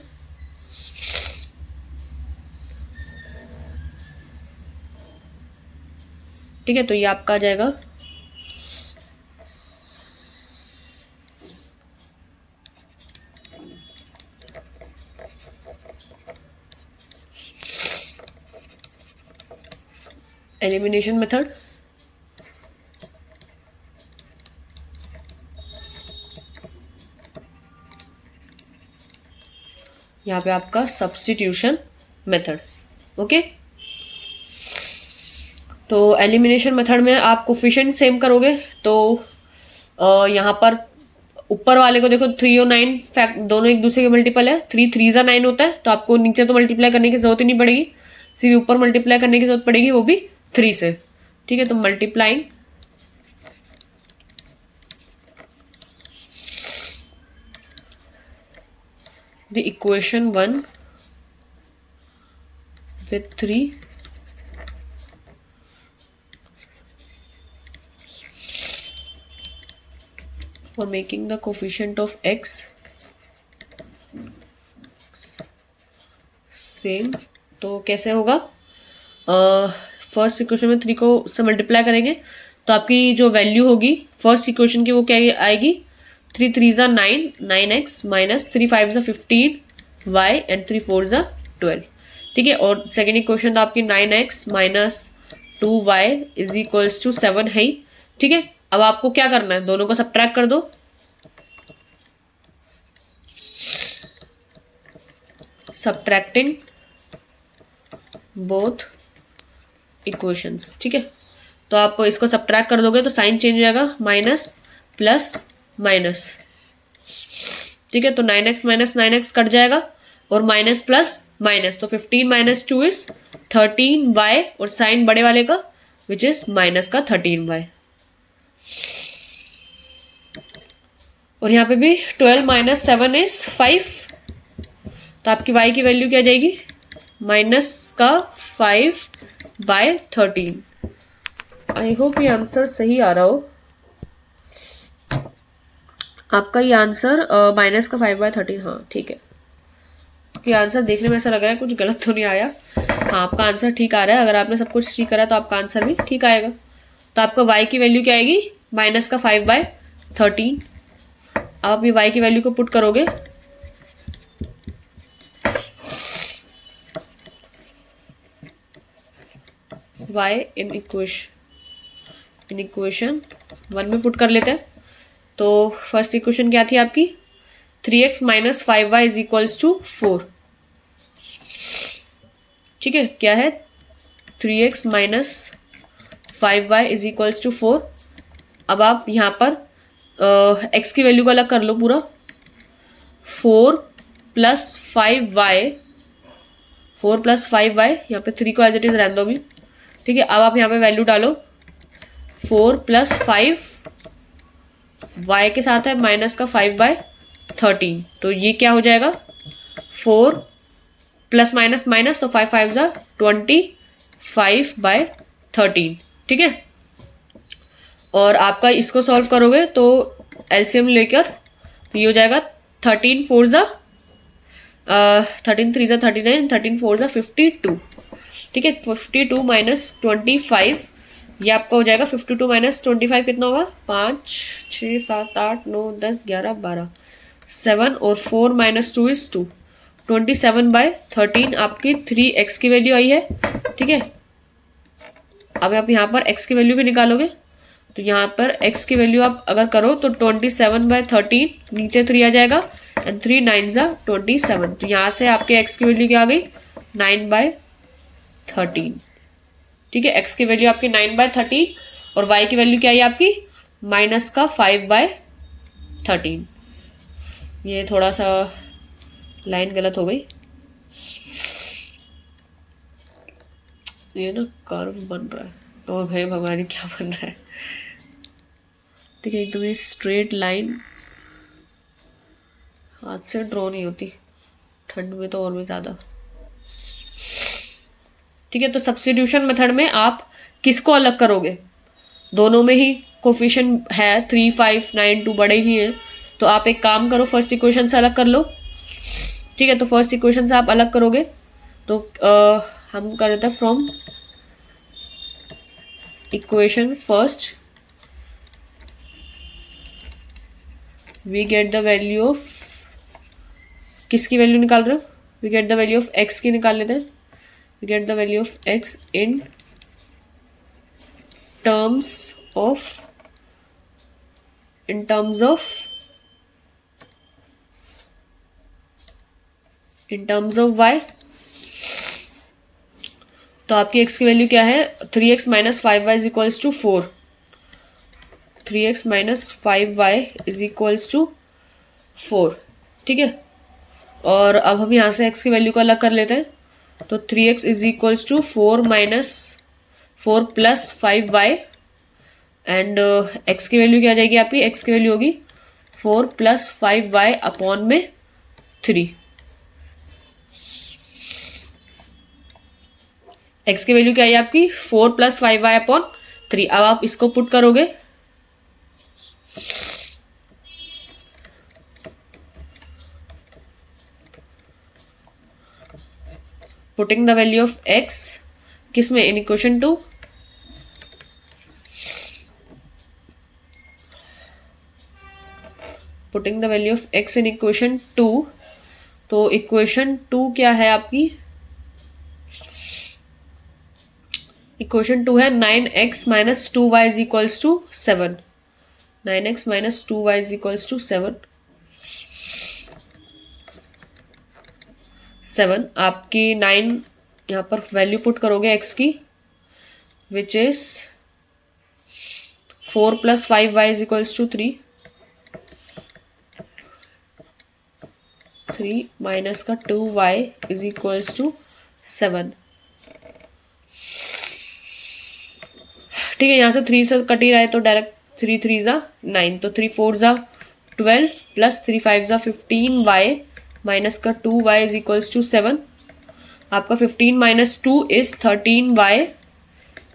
ठीक है, तो ये आपका आ जाएगा एलिमिनेशन मेथड। यहाँ पे आपका सब्स्टिट्यूशन मेथड। ओके, तो एलिमिनेशन मेथड में आप कोफिशिएंट सेम करोगे, तो यहाँ पर ऊपर वाले को देखो 3 और 9 फैक्ट दोनों एक दूसरे के मल्टीपल है। 3 3 × 9 होता है, तो आपको नीचे तो मल्टीप्लाई करने की जरूरत ही नहीं पड़ेगी, सिर्फ ऊपर मल्टीप्लाई करने की जरूरत पड़ेगी, वो भी 3 से। ठीक है, तो multiplying the equation 1 with 3 for making the coefficient of x same. तो कैसे होगा, फर्स्ट इक्वेशन में 3 को से मल्टीप्लाई करेंगे तो आपकी जो वैल्यू होगी फर्स्ट इक्वेशन की वो क्या आएगी 3 3 = 9 9x - 3 5 = 15 y एंड 3 4 = 12। ठीक है, और सेकेंड इक्वेशन तो आपकी 9x - 2y = 7 है ही। ठीक है, अब आपको क्या करना है, दोनों को सब्ट्रैक्ट कर दो। Subtracting both equations. ठीक है, तो आप इसको सब्ट्रैक्ट कर दोगे तो साइन चेंज हो जाएगा, माइनस प्लस माइनस, ठीक है। तो 9x माइनस 9x कट जाएगा और माइनस प्लस माइनस, तो 15 माइनस 2 इज 13y और साइन बड़े वाले का विच इज माइनस का 13y। और यहाँ पे भी 12 माइनस 7 इज 5, तो आपकी y की वैल्यू क्या जाएगी, माइनस का 5/13। आई होप ये आंसर सही आ रहा हो। आपका ये आंसर माइनस का 5/13, हाँ ठीक है। ये आंसर देखने में ऐसा लग रहा है कुछ गलत तो नहीं आया। हाँ आपका आंसर ठीक आ रहा है। अगर आपने सब कुछ ठीक करा तो आपका आंसर भी ठीक आएगा। तो आपका y की वैल्यू क्या आएगी, माइनस का 5/13। आप ये y की वैल्यू को पुट करोगे y इन इक्वेशन 1 में पुट कर लेते हैं। तो फर्स्ट इक्वेशन क्या थी आपकी, 3x minus 5y is equals to 4, ठीक है। क्या है, 3x minus 5y is equals to 4। अब आप यहाँ पर x की वैल्यू को अलग कर लो पूरा, 4 प्लस 5y, 4 प्लस 5y, यहाँ पे 3 को एज इट इज रहने दो भी, ठीक है। अब आप यहाँ पे वैल्यू डालो, 4 प्लस 5 y के साथ है माइनस का 5/13, तो ये क्या हो जाएगा, 4 प्लस माइनस माइनस, तो 5 5 ज़ा 25/13, ठीक है। और आपका इसको सॉल्व करोगे तो एलसीएम लेकर ये हो जाएगा 13 4 ज़ा 13 3 ज़ा 39, 13 4 ज़ा 52, ठीक है। 52 माइनस 25, ये आपका हो जाएगा 52 माइनस 25 कितना होगा, 5 6 7 8 9 10 11 12, 7 और 4 माइनस 2 इज 2, 27/13 आपकी 3x की वैल्यू आई है, ठीक है। अब आप यहाँ पर x की वैल्यू भी निकालोगे, तो यहाँ पर x की वैल्यू आप अगर करो तो 27/13, नीचे 3 आ जाएगा एंड 3 9 ज़ा 27, तो यहाँ से आपके x की वैल्यू क्या आ गई, 9/13, ठीक है। x की वैल्यू आपकी 9/13 और y की वैल्यू क्या है आपकी, माइनस का 5/13। ये थोड़ा सा लाइन गलत हो गई, ये ना कर्व बन रहा है, ओ भाई भगवान क्या बन रहा है, ठीक है। एकदम ये स्ट्रेट लाइन हाथ से ड्रॉ नहीं होती, ठंड में तो और भी ज़्यादा, ठीक है। तो सब्स्टिट्यूशन मेथड में आप किसको अलग करोगे, दोनों में ही कोफिशिएंट है 3 5 9 2 बड़े ही हैं, तो आप एक काम करो, फर्स्ट इक्वेशन से अलग कर लो, ठीक है। तो फर्स्ट इक्वेशन से आप अलग करोगे तो हम कर रहे थे from equation first we get the value of, किसकी वैल्यू निकाल रहे हो, we get the value of x की निकाल लेते हैं, we get the value of x in terms of y। तो आपकी x की वैल्यू क्या है, 3x minus 5y is equals to 4, 3x minus 5y is equals to 4, ठीक है। और अब हम यहाँ से x की वैल्यू को अलग कर लेते हैं, तो 3x is equals to 4 minus 4 plus 5y and x की वैल्यू क्या आ जाएगी आपकी, x की वैल्यू होगी 4 प्लस 5y अपॉन में 3, x की वैल्यू क्या है आपकी 4 प्लस 5y अपॉन 3। अब आप इसको पुट करोगे, putting the value of x किसमें, in equation 2, putting the value of x in equation 2, तो इक्वेशन 2 क्या है आपकी, इक्वेशन 2 है 9x minus 2y is equals to 7, 9x minus 2y is equals to 7। आपकी 9 यहाँ पर वैल्यू पुट करोगे x की, which is 4 plus 5y is equals to 3, 3 minus का 2y इज इक्वल्स टू 7। ठीक है, यहाँ से 3 से कट ही रहा है तो डायरेक्ट 3 3 ज़ा 9, तो 3 4 ज़ा 12 प्लस 3 5 ज़ा 15y माइनस का 2y इज इक्वल्स टू 7। आपका 15 minus 2 is 13y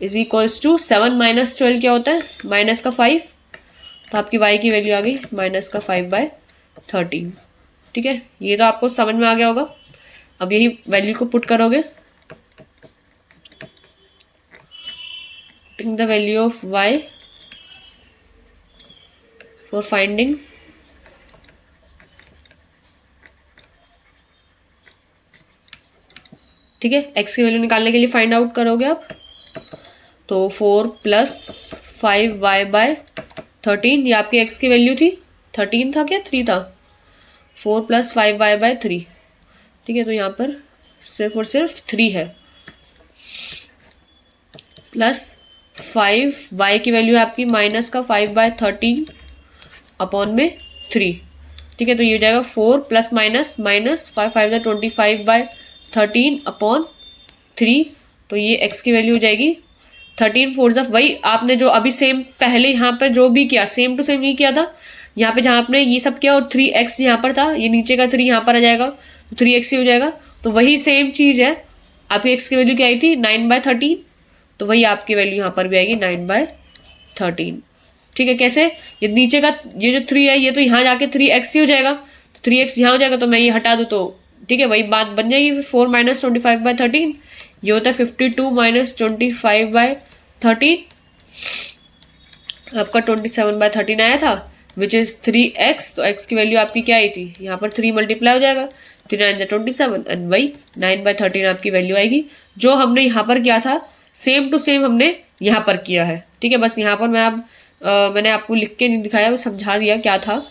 is equals to 7 minus 12 क्या होता है, माइनस का 5, तो आपकी y की वैल्यू आ गई माइनस का 5/13। ठीक है, ये तो आपको समझ में आ गया होगा। अब यही वैल्यू को पुट करोगे, the value of y for finding ठीक है, x की वैल्यू निकालने के लिए फाइंड आउट करोगे आप, तो 4 प्लस 5y/13, ये आपकी x की वैल्यू थी, 13 था क्या 3 था, 4 प्लस 5y/3। ठीक है, तो यहाँ पर सिर्फ और सिर्फ 3 है, प्लस 5y की वैल्यू है आपकी माइनस का 5/13 अपॉन में 3। ठीक है, तो ये हो जाएगा 4 प्लस माइनस माइनस 5 5 25/13 अपॉन 3, तो ये x की वैल्यू हो जाएगी 13 4 वही आपने जो अभी सेम पहले यहाँ पर जो भी किया सेम टू सेम ही किया था। यहाँ पे जहाँ आपने ये सब किया और 3x यहाँ पर था, ये नीचे का 3 यहाँ पर आ जाएगा, तो 3x ही हो जाएगा। तो वही सेम चीज़ है, आपकी x की वैल्यू क्या आई थी 9/13, तो वही आपकी वैल्यू यहाँ पर भी आएगी 9/13। ठीक है, कैसे, ये नीचे का ये जो 3 है ये तो यहाँ जाके 3x ही हो जाएगा, तो 3x यहाँ हो जाएगा, तो मैं ये हटा दूँ तो ठीक है वही बात बन जाएगी। 4 माइनस 25/13 ये होता है 52 माइनस 25/13, आपका 27/13 आया था विच इज 3x, तो x की वैल्यू आपकी क्या आई थी, यहाँ पर 3 मल्टीप्लाई हो जाएगा, 3 9 27 एंड वही 9/13 आपकी वैल्यू आएगी। जो हमने यहाँ पर किया था सेम टू सेम हमने यहाँ पर किया है। ठीक है, बस यहाँ पर मैंने आपको लिख के नहीं दिखाया, वो समझा दिया क्या था।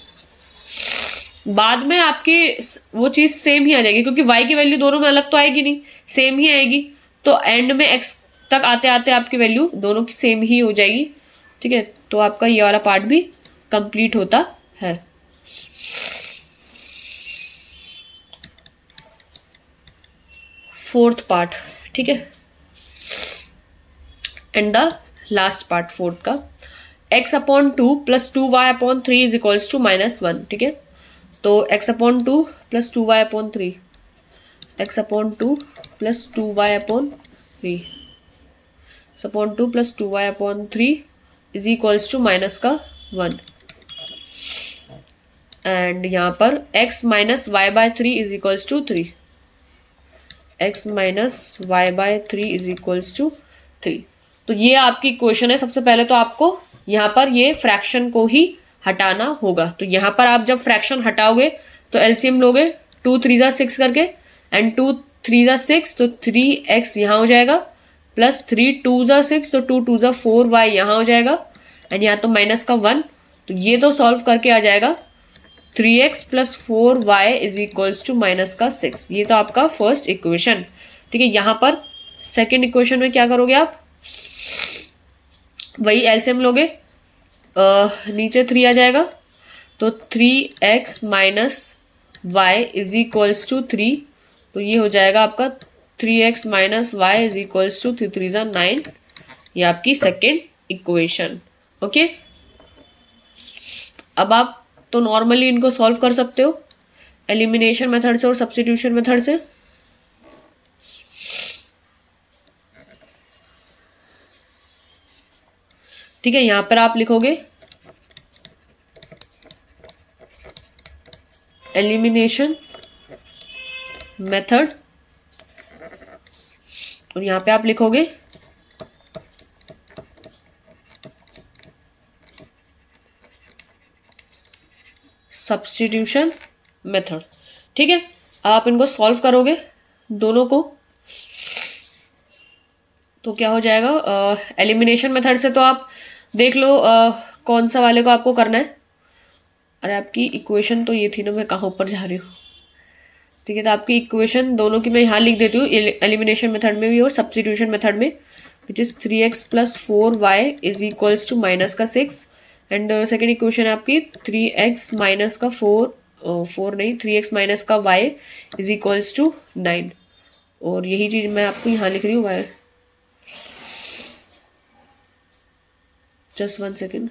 बाद में आपकी वो चीज़ सेम ही आ जाएगी, क्योंकि y की वैल्यू दोनों में अलग तो आएगी नहीं, सेम ही आएगी, तो एंड में x तक आते आते आपकी वैल्यू दोनों की सेम ही हो जाएगी। ठीक है, तो आपका ये वाला पार्ट भी कंप्लीट होता है। फोर्थ पार्ट, ठीक है, and the last part fourth का, x/2 plus 2y/3 is equals to -1। ठीक है, तो x/2 plus 2y/3, x/2 plus 2y/3, x/2 plus 2y/3 is equals to minus का 1, एंड यहाँ पर x minus y/3 is equals to 3, x minus y/3 is equals to 3। तो ये आपकी इक्वेशन है। सबसे पहले तो आपको यहाँ पर ये फ्रैक्शन को ही हटाना होगा। तो यहाँ पर आप जब फ्रैक्शन हटाओगे तो एलसीएम लोगे, 2 3 ज़ा 6 करके एंड 2 3 ज़ा 6, तो 3x यहाँ हो जाएगा, प्लस 3 2 ज़ा 6, तो 2 2 ज़ा 4y यहाँ हो जाएगा, एंड यहाँ तो माइनस का 1, तो ये तो सॉल्व करके आ जाएगा 3x plus 4y is equals to minus का 6। ये तो आपका फर्स्ट इक्वेशन। ठीक है, यहाँ पर सेकेंड इक्वेशन में क्या करोगे आप, वही एलसीएम लोगे, नीचे 3 आ जाएगा, तो 3x minus y is equals to 3, तो ये हो जाएगा आपका 3x minus y is equals to 3 3 ज़ा 9। ये आपकी सेकेंड इक्वेशन। ओके, अब आप तो नॉर्मली इनको सॉल्व कर सकते हो एलिमिनेशन मेथड से और सब्स्टिट्यूशन मेथड से। ठीक है, यहां पर आप लिखोगे एलिमिनेशन मेथड और यहां पे आप लिखोगे सब्स्टिट्यूशन मेथड। ठीक है, आप इनको सॉल्व करोगे दोनों को, तो क्या हो जाएगा, एलिमिनेशन मेथड से तो आप देख लो कौन सा वाले को आपको करना है। अरे आपकी इक्वेशन तो ये थी ना, मैं कहाँ ऊपर जा रही हूँ। ठीक है, तो आपकी इक्वेशन दोनों की मैं यहाँ लिख देती हूँ, एलिमिनेशन मेथड में भी और सब्स्टिट्यूशन मेथड में, which is 3x plus 4y is equals to minus का 6, एंड सेकेंड इक्वेशन है आपकी 3x माइनस का 4 4 नहीं, 3x माइनस का y इज इक्वल्स टू 9। और यही चीज मैं आपको यहाँ लिख रही हूँ y, just 1 second.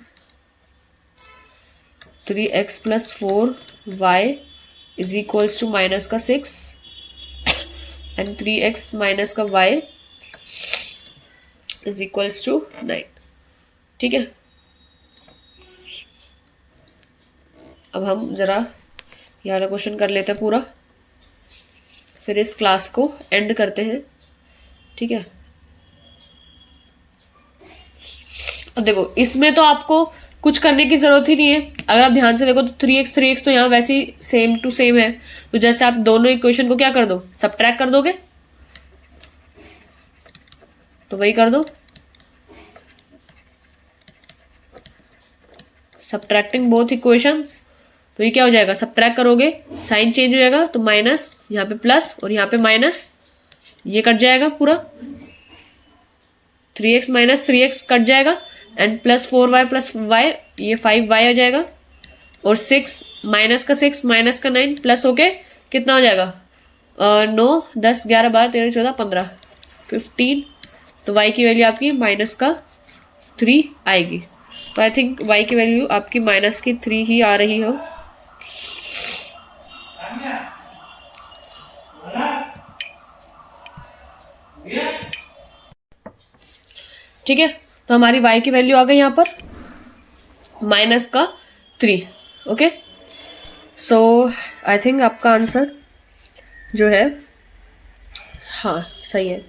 3x plus 4y is equals to minus का 6 एंड 3x माइनस का y इज इक्वल्स टू 9। ठीक है, अब हम जरा ये वाला क्वेश्चन कर लेते हैं पूरा, फिर इस क्लास को एंड करते हैं। ठीक है, अब देखो इसमें तो आपको कुछ करने की जरूरत ही नहीं है। अगर आप ध्यान से देखो तो 3x तो यहाँ वैसे ही सेम टू सेम है, तो जस्ट आप दोनों इक्वेशन को क्या कर दो, सबट्रैक्ट कर दोगे, तो वही कर दो, सबट्रैक्टिंग बोथ इक्वेशंस। तो ये क्या हो जाएगा, सबट्रैक्ट करोगे साइन चेंज हो जाएगा, तो माइनस, यहाँ पे प्लस और यहाँ पे माइनस, ये कट जाएगा पूरा, 3x माइनस 3x कट जाएगा and plus 4y plus y, ये 5y आ जाएगा, और 6 माइनस का 6 माइनस का 9 प्लस होके कितना हो जाएगा, 9 10 11 12 13 14 15 15। तो y की वैल्यू आपकी माइनस का 3 आएगी। तो आई थिंक y की वैल्यू आपकी माइनस की 3 ही आ रही हो। ठीक है, तो हमारी y की वैल्यू आ गई यहाँ पर माइनस का 3। ओके, सो आई थिंक आपका आंसर जो है हाँ सही है।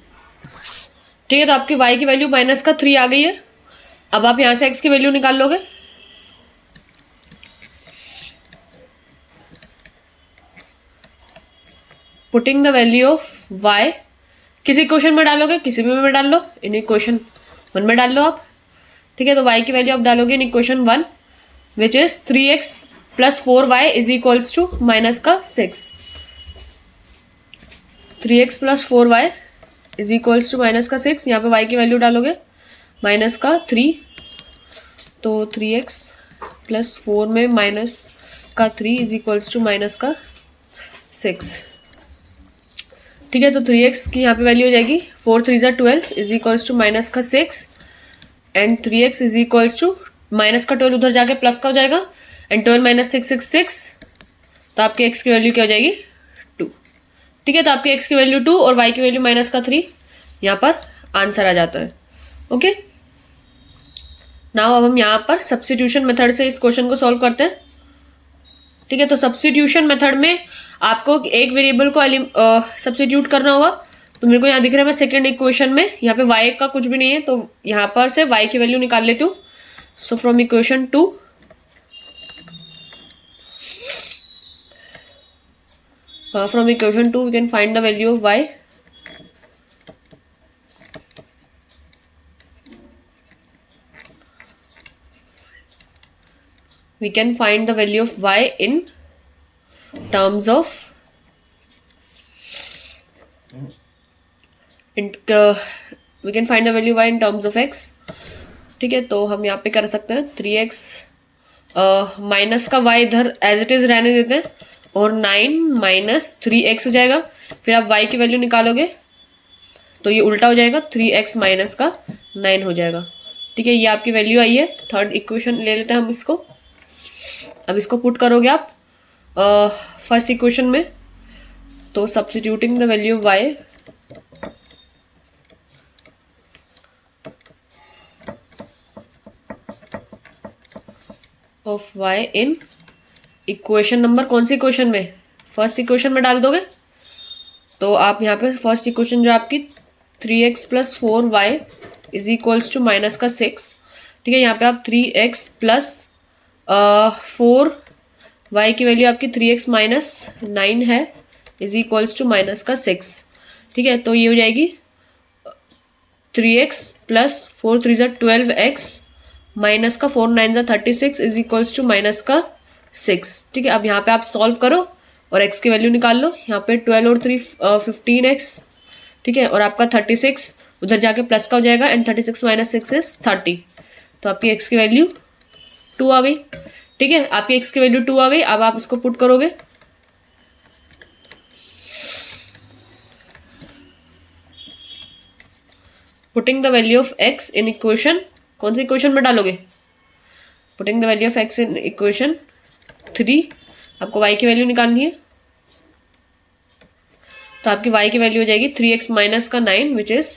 ठीक है, तो आपकी y की वैल्यू माइनस का 3 आ गई है। अब आप यहां से x की वैल्यू निकाल लोगे। Putting the value of y, किसी क्वेश्चन में डालोगे, किसी में डाल लो, इन इक्वेशन 1 में डाल लो आप। ठीक है, तो y की वैल्यू आप डालोगे in equation 1 which is 3x plus 4y is equals to minus का 6। 3x plus 4y is equals to minus का 6। यहाँ पे y की वैल्यू डालोगे माइनस का 3, तो 3x प्लस 4 में माइनस का 3 इज इक्वल्स टू माइनस का 6। ठीक है, तो 3x की यहाँ पे वैल्यू हो जाएगी 4 3 12 इज इक्वल्स टू माइनस का 6 and 3x is equals to minus का 12 उधर जाके प्लस का हो जाएगा एंड 12 माइनस 6 6 6, तो आपके x की वैल्यू क्या हो जाएगी 2। ठीक है, तो आपके x की वैल्यू 2 और y की वैल्यू माइनस का 3, यहाँ पर आंसर आ जाता है। ओके, नाउ अब हम यहाँ पर सब्स्टिट्यूशन मेथड से इस क्वेश्चन को सॉल्व करते हैं। ठीक है, तो सब्स्टिट्यूशन मेथड में आपको एक वेरिएबल को सब्स्टिट्यूट करना होगा। तो मेरे को यहाँ दिख रहा है, मैं सेकेंड इक्वेशन में यहाँ पे y का कुछ भी नहीं है, तो यहाँ पर से y की वैल्यू निकाल लेती हूँ। So from equation 2 we can find the value of y। We can find the value of y in terms of we can find the value y in terms of x। ठीक है, तो हम यहाँ पे कर सकते हैं 3x माइनस का y इधर एज इट इज रहने देते हैं और 9 माइनस 3x हो जाएगा। फिर आप y की वैल्यू निकालोगे तो ये उल्टा हो जाएगा, 3x माइनस का 9 हो जाएगा। ठीक है, ये आपकी वैल्यू आई है। थर्ड इक्वेशन ले लेते हैं हम इसको। अब इसको पुट करोगे आप फर्स्ट इक्वेशन में, तो substituting the value of y in equation number, कौन सी इक्वेशन में, फर्स्ट इक्वेशन में डाल दोगे। तो आप यहाँ पे फर्स्ट इक्वेशन जो आपकी 3x plus 4y is equals to minus का 6। ठीक है, यहाँ पे आप 3x प्लस 4y की वैल्यू आपकी 3x माइनस 9 है इज इक्वल्स टू माइनस का 6। ठीक है, तो ये हो जाएगी 3x प्लस 4 3 12x माइनस का 4 9 36 इज इक्वल्स टू माइनस का 6। ठीक है, अब यहाँ पे आप सॉल्व करो और x की वैल्यू निकाल लो। यहाँ पे 12 और 3 15x। ठीक है, और आपका 36 उधर जाके प्लस का हो जाएगा एंड 36 माइनस 6 इज 30। तो आपकी x की वैल्यू 2 आ गई। ठीक ठीक है, आपकी x की वैल्यू 2 आ गई। अब आप इसको पुट करोगे, putting the value of x in equation, कौन सी इक्वेशन में डालोगे? Putting the value of x in equation 3, आपको y की वैल्यू निकालनी है। तो आपकी y की वैल्यू हो जाएगी 3x माइनस का 9 विच इज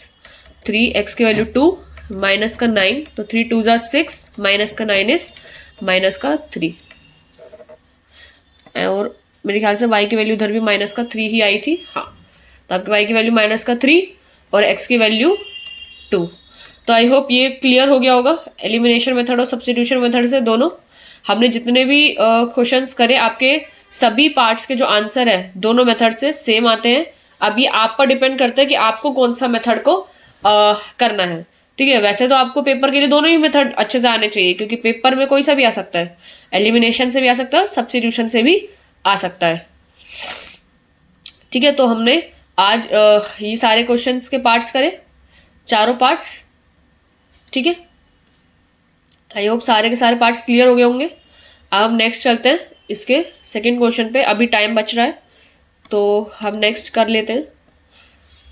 3x की वैल्यू 2 माइनस का 9, तो 3 2 जा 6 माइनस का 9 इज माइनस का 3। और मेरे ख्याल से y की वैल्यू इधर भी माइनस का 3 ही आई थी। हाँ, तो आपकी y की वैल्यू माइनस का 3 और x की वैल्यू 2। तो आई होप ये क्लियर हो गया होगा। एलिमिनेशन मेथड और सब्स्टिट्यूशन मेथड से दोनों हमने जितने भी क्वेश्चंस करे, आपके सभी पार्ट्स के जो आंसर है दोनों मेथड से सेम आते हैं। अब ये आप पर डिपेंड करता है कि आपको कौन सा मेथड को करना है। ठीक है, वैसे तो आपको पेपर के लिए दोनों ही मेथड अच्छे से आने चाहिए, क्योंकि पेपर में कोई सा भी आ सकता है, एलिमिनेशन से भी आ सकता है, सब्स्टिट्यूशन से भी आ सकता है। ठीक है, तो हमने आज ये सारे क्वेश्चंस के पार्ट्स करे, चारों पार्ट्स। ठीक है, आई होप सारे के सारे पार्ट्स क्लियर हो गए होंगे। अब हम नेक्स्ट चलते हैं इसके सेकंड क्वेश्चन पे। अभी टाइम बच रहा है तो हम नेक्स्ट कर लेते हैं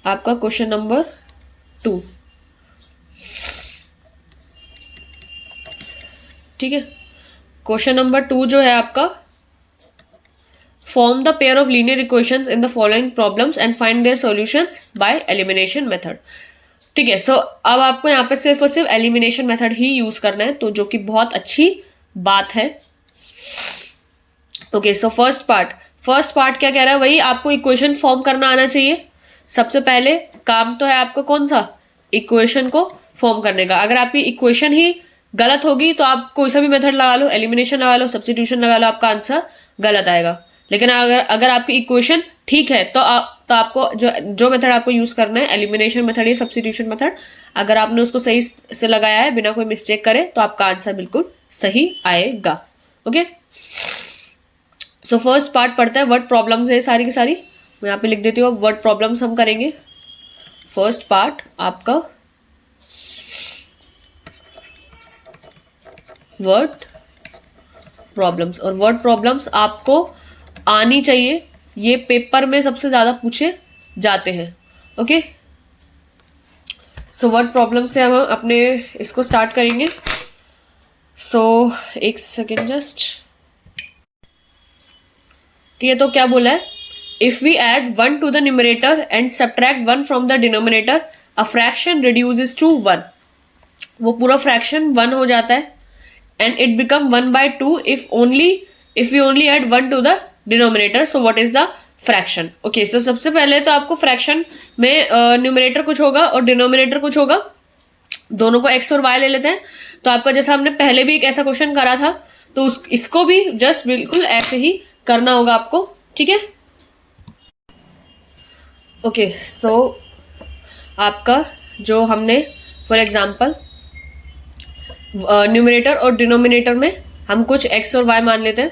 आपका क्वेश्चन नंबर 2। ठीक है, क्वेश्चन नंबर 2 जो है आपका, form the pair of linear equations in the following problems and find their solutions by elimination method. ठीक है, सो अब आपको यहाँ पे सिर्फ और सिर्फ एलिमिनेशन मेथड ही यूज करना है, तो जो कि बहुत अच्छी बात है। ओके, सो फर्स्ट पार्ट क्या कह रहा है, वही आपको इक्वेशन फॉर्म करना आना चाहिए। सबसे पहले काम तो है आपका कौन सा, इक्वेशन को फॉर्म करने का। अगर आपकी इक्वेशन ही गलत होगी तो आप कोई सा भी मेथड लगा लो, एलिमिनेशन लगा लो, सब्स्टिट्यूशन लगा लो, आपका आंसर गलत आएगा। लेकिन अगर आपकी इक्वेशन ठीक है तो आपको जो मेथड आपको यूज करना है, एलिमिनेशन मेथड या सब्स्टिट्यूशन मेथड, अगर आपने उसको सही से लगाया है बिना कोई मिस्टेक करे तो आपका आंसर बिल्कुल सही आएगा। ओके, सो फर्स्ट पार्ट पढ़ते हैं। वर्ड प्रॉब्लम्स है सारी की सारी, मैं यहाँ पे लिख देती हूँ। वर्ड प्रॉब्लम्स हम करेंगे। फर्स्ट पार्ट आपका वर्ड प्रॉब्लम्स, और वर्ड प्रॉब्लम्स आपको आनी चाहिए, ये पेपर में सबसे ज्यादा पूछे जाते हैं। ओके, सो वर्ड प्रॉब्लम से हम अपने इसको स्टार्ट करेंगे। सो एक सेकेंड जस्ट। ठीक है, तो क्या बोला है, if we add 1 to the numerator and subtract 1 from the denominator a fraction reduces to 1। वो पूरा फ्रैक्शन 1 हो जाता है and it become 1/2 if we only add 1 to the denominator. So what is the fraction? Okay, so सबसे पहले तो आपको फ्रैक्शन में न्यूमरेटर कुछ होगा और डिनोमिनेटर कुछ होगा, दोनों को x और y ले लेते हैं। तो आपका जैसा हमने पहले भी एक ऐसा क्वेश्चन करा था, तो इसको भी जस्ट बिल्कुल ऐसे ही करना होगा आपको। ठीक है, ओके, सो आपका जो हमने फॉर एग्जाम्पल न्यूमरेटर और डिनोमिनेटर में हम कुछ x और y मान लेते हैं।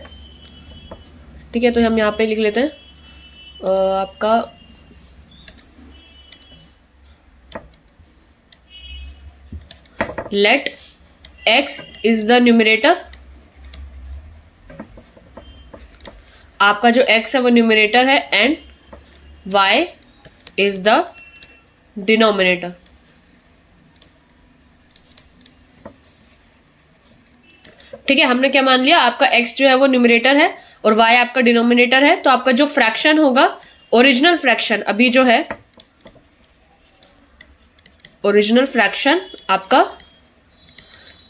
ठीक है, तो हम यहाँ पे लिख लेते हैं आपका let x is the numerator, आपका जो x है वो न्यूमरेटर है and y is the denominator. ठीक है, हमने क्या मान लिया, आपका x जो है वो न्यूमरेटर है और y आपका डिनोमिनेटर है। तो आपका जो फ्रैक्शन होगा, ओरिजिनल फ्रैक्शन अभी जो है, ओरिजिनल फ्रैक्शन आपका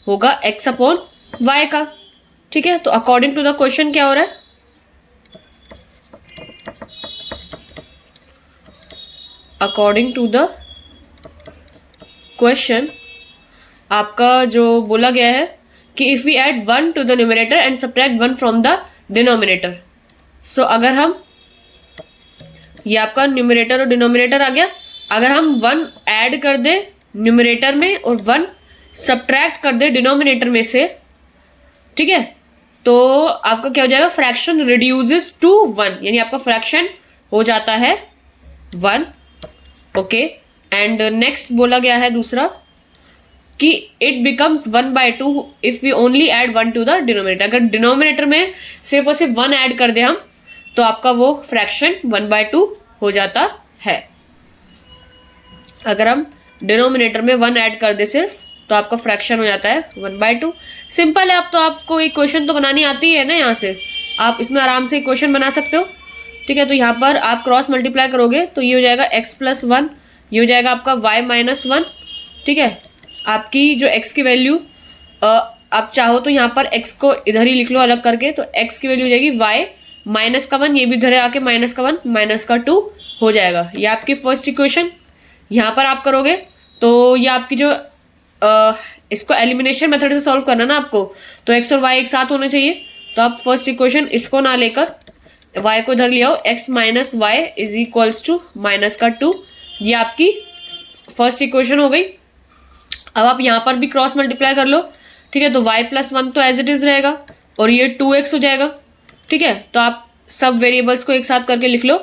होगा x अपॉन y का। ठीक है, तो अकॉर्डिंग टू द क्वेश्चन क्या हो रहा है, अकॉर्डिंग टू द क्वेश्चन आपका जो बोला गया है कि if we add 1 to the numerator and subtract 1 from the denominator. So अगर हम, ये आपका न्यूमरेटर और डिनोमिनेटर आ गया, अगर हम 1 ऐड कर दे न्यूमरेटर में और 1 सब्ट्रैक्ट कर दे डिनोमिनेटर में से, ठीक है, तो आपका क्या हो जाएगा, फ्रैक्शन रिड्यूसेस टू 1, यानी आपका फ्रैक्शन हो जाता है 1। ओके, एंड नेक्स्ट बोला गया है दूसरा कि it becomes 1/2 if we only add 1 to the denominator. अगर डिनोमिनेटर में सिर्फ और सिर्फ 1 ऐड कर दे हम, तो आपका वो फ्रैक्शन 1/2 हो जाता है। अगर हम डिनोमिनेटर में 1 ऐड कर दे सिर्फ, तो आपका फ्रैक्शन हो जाता है 1/2। सिंपल है। अब तो आपको एक क्वेश्चन तो बनानी आती है ना, यहाँ से आप इसमें आराम से क्वेश्चन बना सकते हो। ठीक है, तो यहाँ पर आप क्रॉस मल्टीप्लाई करोगे तो ये हो जाएगा x+1, ये हो जाएगा आपका y-1। ठीक है, आपकी जो x की वैल्यू, आप चाहो तो यहाँ पर x को इधर ही लिख लो अलग करके, तो x की वैल्यू हो जाएगी y-1, ये भी इधर आके -1 -2 हो जाएगा। ये आपकी फर्स्ट इक्वेशन। यहाँ पर आप करोगे तो ये आपकी जो इसको एलिमिनेशन मेथड से सॉल्व करना ना आपको, तो x और y एक साथ होने चाहिए। तो आप फर्स्ट इक्वेशन इसको ना लेकर y को इधर ले आओ, x - y is equals to -2। ये आपकी फर्स्ट इक्वेशन हो गई। अब आप यहाँ पर भी क्रॉस मल्टीप्लाई कर लो। ठीक है, तो y+1 तो एज इट इज रहेगा और ये 2x हो जाएगा। ठीक है, तो आप सब वेरिएबल्स को एक साथ करके लिख लो,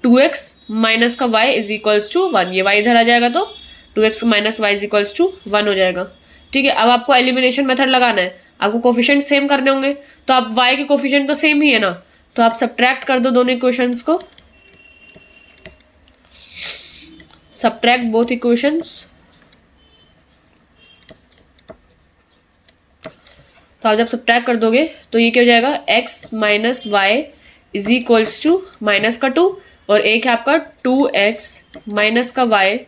2x माइनस का y इज इक्वल्स टू 1। ये y इधर आ जाएगा तो 2x - y is equals to 1 हो जाएगा। ठीक है, अब आपको एलिमिनेशन मेथड लगाना है, आपको कोफिशिएंट सेम करने होंगे। तो आप y के कोफिशिएंट तो सेम ही है ना, तो आप सब्ट्रैक्ट कर दो दोनों इक्वेशंस को, सब्ट्रैक्ट बोथ इक्वेशंस। तो आप जब सब्ट्रैक्ट कर दोगे तो ये क्या हो जाएगा, x - y is equals to -2, और एक है आपका 2x माइनस का y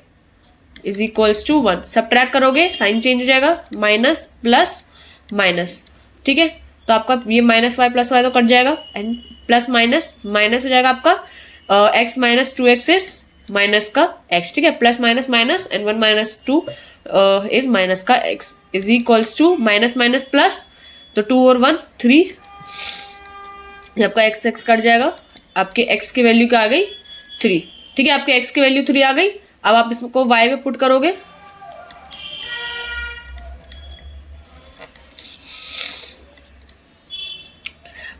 is equals to 1। Subtract करोगे साइन चेंज हो जाएगा, माइनस प्लस माइनस। ठीक है, तो आपका ये -y + y तो कट जाएगा एंड प्लस माइनस माइनस हो जाएगा आपका x - 2x इज माइनस का x। ठीक है, plus minus minus and 1 - 2 is minus का x is equals to minus minus plus, तो 2 और 1 3, आपका x कट जाएगा। आपके x की वैल्यू क्या आ गई, 3। ठीक है, आपके x की वैल्यू 3 आ गई। अब आप इसको y पे पुट करोगे,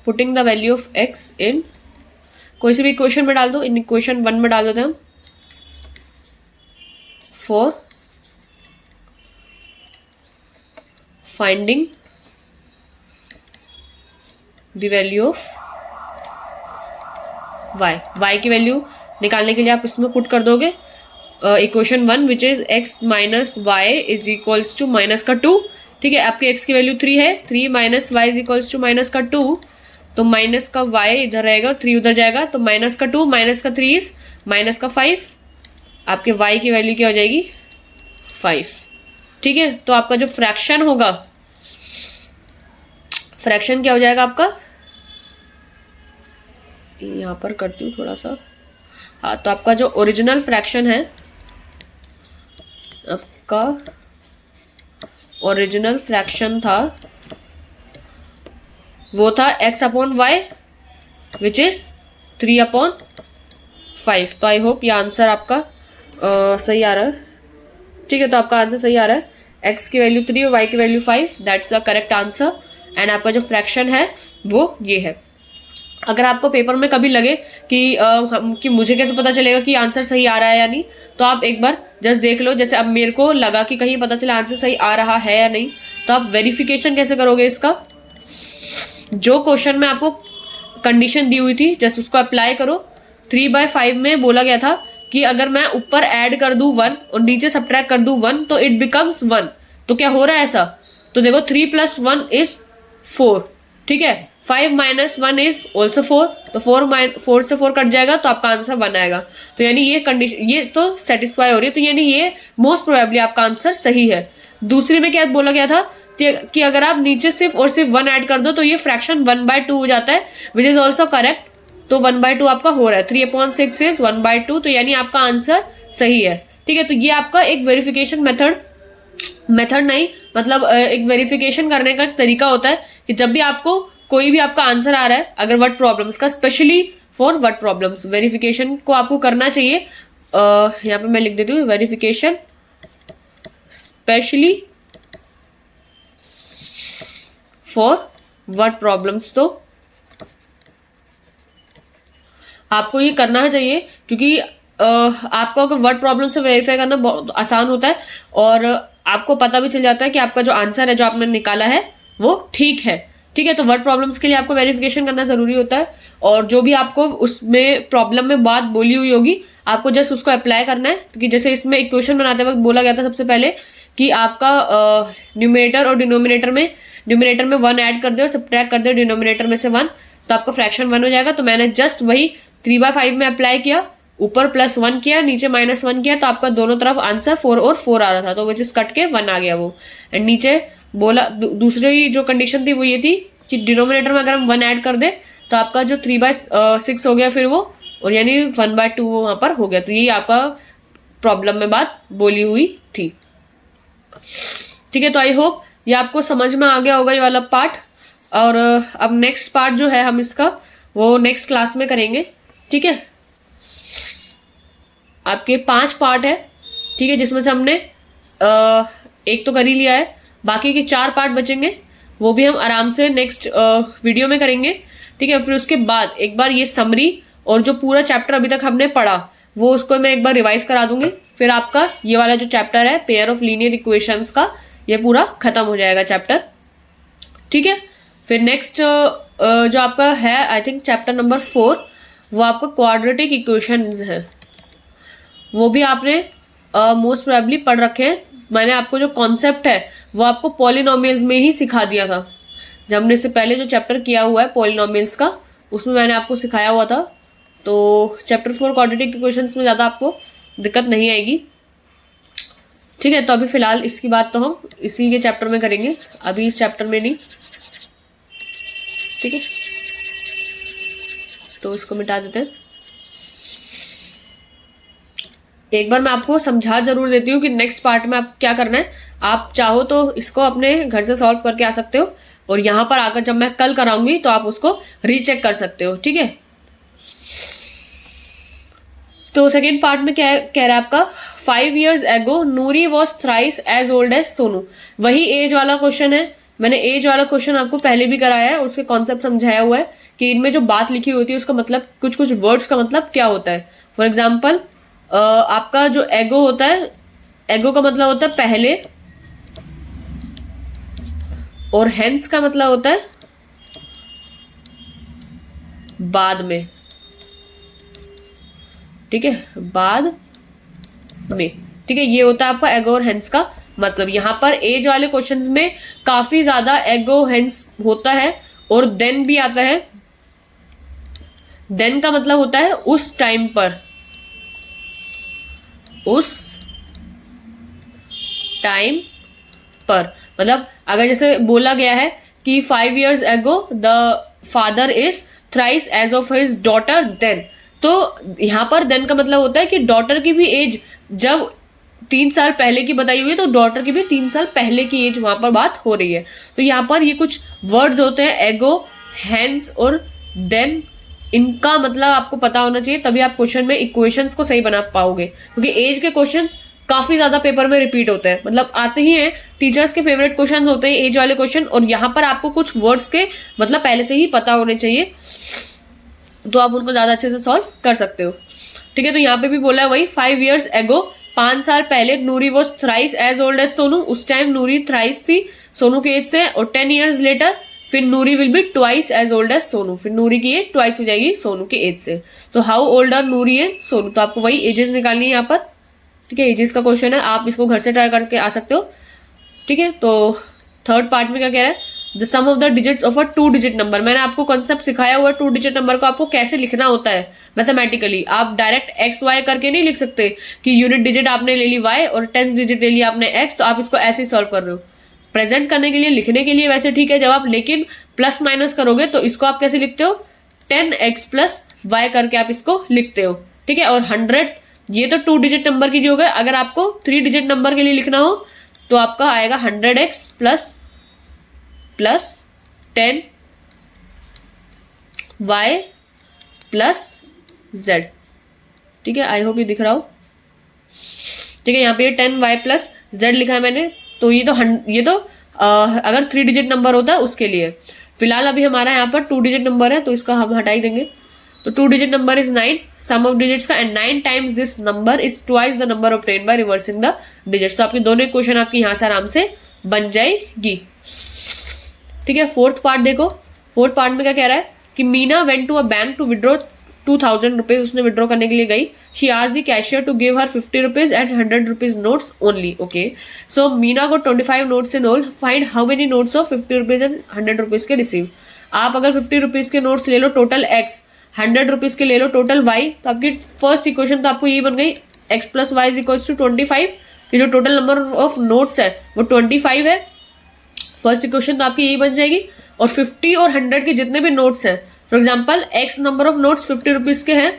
putting the value of x इन कोई से भी इक्वेशन में डाल दो। इन इक्वेशन 1 में डाल देते हैं हम, 4 finding the value of y की वैल्यू निकालने के लिए आप इसमें पुट कर दोगे equation 1 which is x - y is equals to -2। ठीक है, आपके x की वैल्यू 3 है, 3 - y इज इक्वल्स टू -2, तो माइनस का y इधर रहेगा, 3 उधर जाएगा, तो -2 -3 इज -5। आपके y की वैल्यू क्या हो जाएगी, 5। ठीक है, तो आपका जो फ्रैक्शन होगा, फ्रैक्शन क्या हो जाएगा आपका, यहाँ पर करती हूँ थोड़ा सा। हाँ, तो आपका जो ओरिजिनल फ्रैक्शन है, आपका ओरिजिनल फ्रैक्शन था वो था x/y विच इज 3/5। तो आई होप ये आंसर आपका सही आ रहा है। ठीक है, तो आपका आंसर सही आ रहा है, x की वैल्यू 3 और y की value 5, that's the correct answer. And आपका जो फ्रैक्शन है वो ये है। अगर आपको पेपर में कभी लगे कि मुझे कैसे पता चलेगा कि आंसर सही आ रहा है या नहीं, तो आप एक बार जस्ट देख लो। जैसे अब मेरे को लगा कि कहीं पता चला आंसर सही आ रहा है या नहीं, तो आप वेरिफिकेशन कैसे करोगे इसका, जो क्वेश्चन में आपको कंडीशन दी हुई थी जस्ट उसको अप्लाई करो। 3/5 में बोला गया था कि अगर मैं ऊपर ऐड कर दूं 1 और नीचे सब्ट्रैक्ट कर दूं 1 तो इट बिकम्स 1। तो क्या हो रहा है ऐसा, तो देखो 3 + 1 इज 4। ठीक है, 5 - 1 इज ऑल्सो 4, तो 4 से 4 कट जाएगा, तो आपका आंसर 1 आएगा। तो यानी ये कंडीशन ये तो सेटिस्फाई हो रही है, तो यानी ये मोस्ट प्रोबेबली आपका आंसर सही है। दूसरी में क्या बोला गया था कि अगर आप नीचे सिर्फ और सिर्फ 1 ऐड कर दो तो ये फ्रैक्शन 1/2 हो जाता है, विच इज ऑल्सो करेक्ट। तो 1/2 आपका हो रहा है, 3/6 इज 1/2, तो यानी आपका आंसर सही है। ठीक है, तो ये आपका एक वेरिफिकेशन मेथड नहीं, मतलब एक वेरिफिकेशन करने का तरीका होता है कि जब भी आपको कोई भी आपका आंसर आ रहा है, अगर वर्ड प्रॉब्लम्स का, specially for word problems, verification को आपको करना चाहिए। यहाँ पे मैं लिख देती हूँ, verification specially for word problems. तो आपको ये करना चाहिए, क्योंकि आपको अगर वर्ड प्रॉब्लम से वेरीफाई करना बहुत आसान होता है, और आपको पता भी चल जाता है कि आपका जो आंसर है जो आपने निकाला है वो ठीक है। ठीक है, तो वर्ड प्रॉब्लम्स के लिए आपको वेरिफिकेशन करना जरूरी होता है, और जो भी आपको उसमें प्रॉब्लम में बात बोली हुई होगी आपको जस्ट उसको अप्लाई करना है। क्योंकि जैसे इसमें इक्वेशन बनाते वक्त बोला गया था सबसे पहले कि आपका न्यूमरेटर और डिनोमिनेटर में 1 ऐड कर दे और सब्ट्रैक्ट कर दे डिनोमिनेटर में से 1, तो आपका फ्रैक्शन 1 हो जाएगा। तो मैंने जस्ट वही 3/5 में अप्लाई किया, ऊपर +1 किया, नीचे -1 किया, तो आपका दोनों तरफ आंसर 4 और 4 आ रहा था, तो वो जिस कट के 1 आ गया वो। एंड नीचे बोला दूसरी जो कंडीशन थी वो ये थी कि डिनोमिनेटर में अगर हम 1 ऐड कर दे तो आपका जो 3/6 हो गया फिर वो, और यानी 1/2 वहां पर हो गया। तो यही आपका प्रॉब्लम में बात बोली हुई थी। ठीक है, तो आई होप ये आपको समझ में आ गया होगा ये वाला पार्ट। और अब नेक्स्ट पार्ट जो है हम इसका वो नेक्स्ट क्लास में करेंगे। ठीक है, आपके 5 पार्ट है। ठीक है, जिसमें से हमने एक तो कर ही लिया है, बाकी के 4 पार्ट बचेंगे, वो भी हम आराम से नेक्स्ट वीडियो में करेंगे। ठीक है, फिर उसके बाद एक बार ये समरी और जो पूरा चैप्टर अभी तक हमने पढ़ा वो उसको मैं एक बार रिवाइज करा दूंगी। फिर आपका ये वाला जो चैप्टर है पेयर ऑफ लीनियर इक्वेशंस का, ये पूरा खत्म हो जाएगा चैप्टर। ठीक है, फिर नेक्स्ट जो आपका है आई थिंक चैप्टर नंबर 4, वो आपका क्वाड्रेटिक इक्वेशंस है। वो भी आपने मोस्ट प्रोबेबली पढ़ रखे हैं। मैंने आपको जो कॉन्सेप्ट है वो आपको पॉलिनोमियल्स में ही सिखा दिया था। जब हमने इससे पहले जो चैप्टर किया हुआ है पॉलिनोमियल्स का, उसमें मैंने आपको सिखाया हुआ था। तो चैप्टर 4 क्वाड्रेटिक इक्वेशंस में ज़्यादा आपको दिक्कत नहीं आएगी। ठीक है, तो अभी फिलहाल इसकी बात तो हम इसी के चैप्टर में करेंगे, अभी इस चैप्टर में नहीं। ठीक है, तो इसको मिटा देते हैं। एक बार मैं आपको समझा जरूर देती हूँ कि नेक्स्ट पार्ट में आप क्या करना है। आप चाहो तो इसको अपने घर से सॉल्व करके आ सकते हो, और यहाँ पर आकर जब मैं कल कराऊंगी तो आप उसको रीचेक कर सकते हो। ठीक है, तो सेकेंड पार्ट में क्या कह रहा है आपका, 5 years ago Noori was thrice as old as Sonu. वही एज वाला क्वेश्चन है। मैंने एज वाला क्वेश्चन आपको पहले भी कराया है, उसके कॉन्सेप्ट समझाया हुआ है कि इनमें जो बात लिखी होती है उसका मतलब कुछ वर्ड्स का मतलब क्या होता है। फॉर एग्जाम्पल आपका जो एगो होता है, एगो का मतलब होता है पहले, और हेंस का मतलब होता है बाद में। ठीक है, बाद में। ठीक है, ये होता है आपका एगो और हेंस का मतलब। यहां पर एज वाले क्वेश्चंस में काफी ज्यादा एगो हेंस होता है, और देन भी आता है। देन का मतलब होता है उस टाइम पर, उस टाइम पर। मतलब अगर जैसे बोला गया है कि 5 years ago the father is thrice age of his daughter then, तो यहां पर देन का मतलब होता है कि डॉटर की भी एज जब 3 साल पहले की बताई हुई है, तो डॉटर की भी 3 साल पहले की एज वहां पर बात हो रही है। तो यहाँ पर ये कुछ वर्ड्स होते हैं एगो, हैंस और देन, इनका मतलब आपको पता होना चाहिए, तभी आप क्वेश्चन में इक्वेशंस को सही बना पाओगे। क्योंकि एज के क्वेश्चंस काफी ज्यादा पेपर में रिपीट होते हैं, मतलब आते ही हैं। टीचर्स के फेवरेट क्वेश्चंस होते हैं एज वाले क्वेश्चन, और यहाँ पर आपको कुछ वर्ड्स के मतलब पहले से ही पता होने चाहिए, तो आप उनको ज्यादा अच्छे से सॉल्व कर सकते हो। ठीक है, तो यहाँ पे भी बोला है वही 5 years ago 5 साल पहले Noori was thrice as old as Sonu. उस टाइम नूरी थ्राइस थी सोनू की एज से, और 10 years लेटर फिर Noori will be twice as old as Sonu. फिर नूरी की एज ट्वाइस हो जाएगी सोनू की एज से। तो how old are Noori and Sonu, तो आपको वही एजेस निकालनी है यहाँ पर। ठीक है, एजेस का क्वेश्चन है, आप इसको घर से ट्राई करके आ सकते हो। ठीक है, तो थर्ड पार्ट में क्या कह रहा है, the sum of the digits of a 2 digit number. मैंने आपको कॉन्सेप्ट सिखाया हुआ है 2 digit नंबर को आपको कैसे लिखना होता है मैथमेटिकली। आप डायरेक्ट एक्स वाई करके नहीं लिख सकते कि यूनिट डिजिट आपने ले ली वाई और 10th डिजिट ले लिया आपने एक्स, तो आप इसको ऐसे ही सॉल्व कर रहे हो। प्रेजेंट करने के लिए, लिखने के लिए वैसे ठीक है जब आप, लेकिन प्लस माइनस करोगे तो इसको आप कैसे लिखते हो, 10x प्लस वाई करके आप इसको लिखते हो। ठीक है, और 100 ये तो 2 digit नंबर की जो है। अगर आपको 3 digit नंबर के लिए लिखना हो तो आपका आएगा 100x plus 10y plus z। ठीक है, आई होप ये दिख रहा हो। ठीक है, यहाँ पे 10y प्लस z लिखा है मैंने, तो ये तो अगर 3 digit नंबर होता है उसके लिए। फिलहाल अभी हमारा यहाँ पर 2 digit नंबर है, तो इसका हम हटा ही देंगे। तो 2 digit number is 9, sum of digits का, and 9 times this number is twice the number obtained by reversing the digits. तो आपकी दोनों इक्वेशन आपकी यहाँ से आराम से बन जाएगी। ठीक है, फोर्थ पार्ट देखो। फोर्थ पार्ट में क्या कह रहा है कि Meena went to a bank to withdraw 2000 rupees, उसने विड्रॉ करने के लिए गई। She asked the cashier to give her 50 rupees and 100 rupees notes only. Okay, so Meena को 25 notes in all, find how many notes of 50 rupees and 100 rupees के रिसीव। आप अगर 50 रुपीज के नोट्स ले लो टोटल एक्स, 100 रुपीज के ले लो टोटल वाई, तो आपकी फर्स्ट इक्वेशन तो आपको यही बन गई, x plus y is equals to 25। ये जो टोटल नंबर ऑफ नोट्स है वो 25 है। फर्स्ट इक्वेशन तो आपकी यही बन जाएगी। और 50 और 100 के जितने भी नोट्स हैं, for example x number of notes 50 rupees के हैं,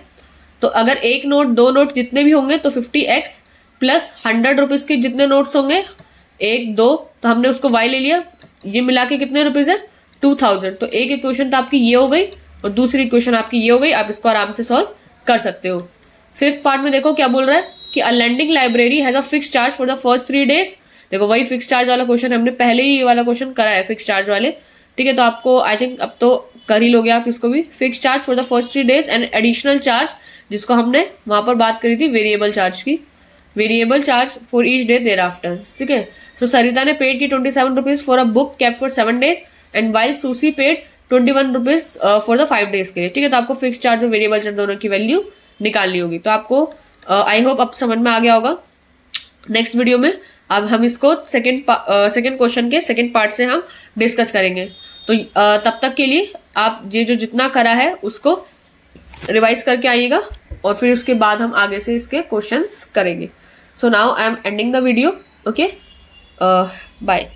तो अगर एक नोट, दो नोट जितने भी होंगे तो 50x प्लस 100 रुपीज के जितने नोट्स होंगे, एक दो, तो हमने उसको y ले लिया, ये मिला के कितने रुपीज है 2000। तो एक इक्वेशन तो आपकी ये हो गई और दूसरी इक्वेशन आपकी ये हो गई। आप इसको आराम से सॉल्व कर सकते हो। फिफ्थ पार्ट में देखो क्या बोल रहा है कि a lending library has a fix charge for the first 3 days। देखो वही फिक्स चार्ज वाला क्वेश्चन हमने पहले ही ये वाला क्वेश्चन करा है, फिक्स चार्ज वाले। ठीक है, तो आपको आई थिंक अब तो कर ही लोगे आप इसको भी। Fix charge for the first 3 days and additional charge, जिसको हमने वहां पर बात करी थी वेरिएबल चार्ज की, variable charge for each day thereafter. ठीक है, तो सरिता ने पेड की 27 rupees for a book kept for 7 days and while Susie paid 21 rupees for the 5 days के लिए। ठीक है, तो आपको फिक्स चार्ज और वेरिएबल चार्ज दोनों की वैल्यू निकालनी होगी। तो आपको आई होप अब समझ में आ गया होगा। नेक्स्ट वीडियो में अब हम इसको सेकंड क्वेश्चन के सेकंड पार्ट से हम डिस्कस करेंगे। तो तब तक के लिए आप ये जो जितना करा है उसको रिवाइज करके आइएगा और फिर उसके बाद हम आगे से इसके क्वेश्चंस करेंगे। So now I am ending the video. Okay, bye.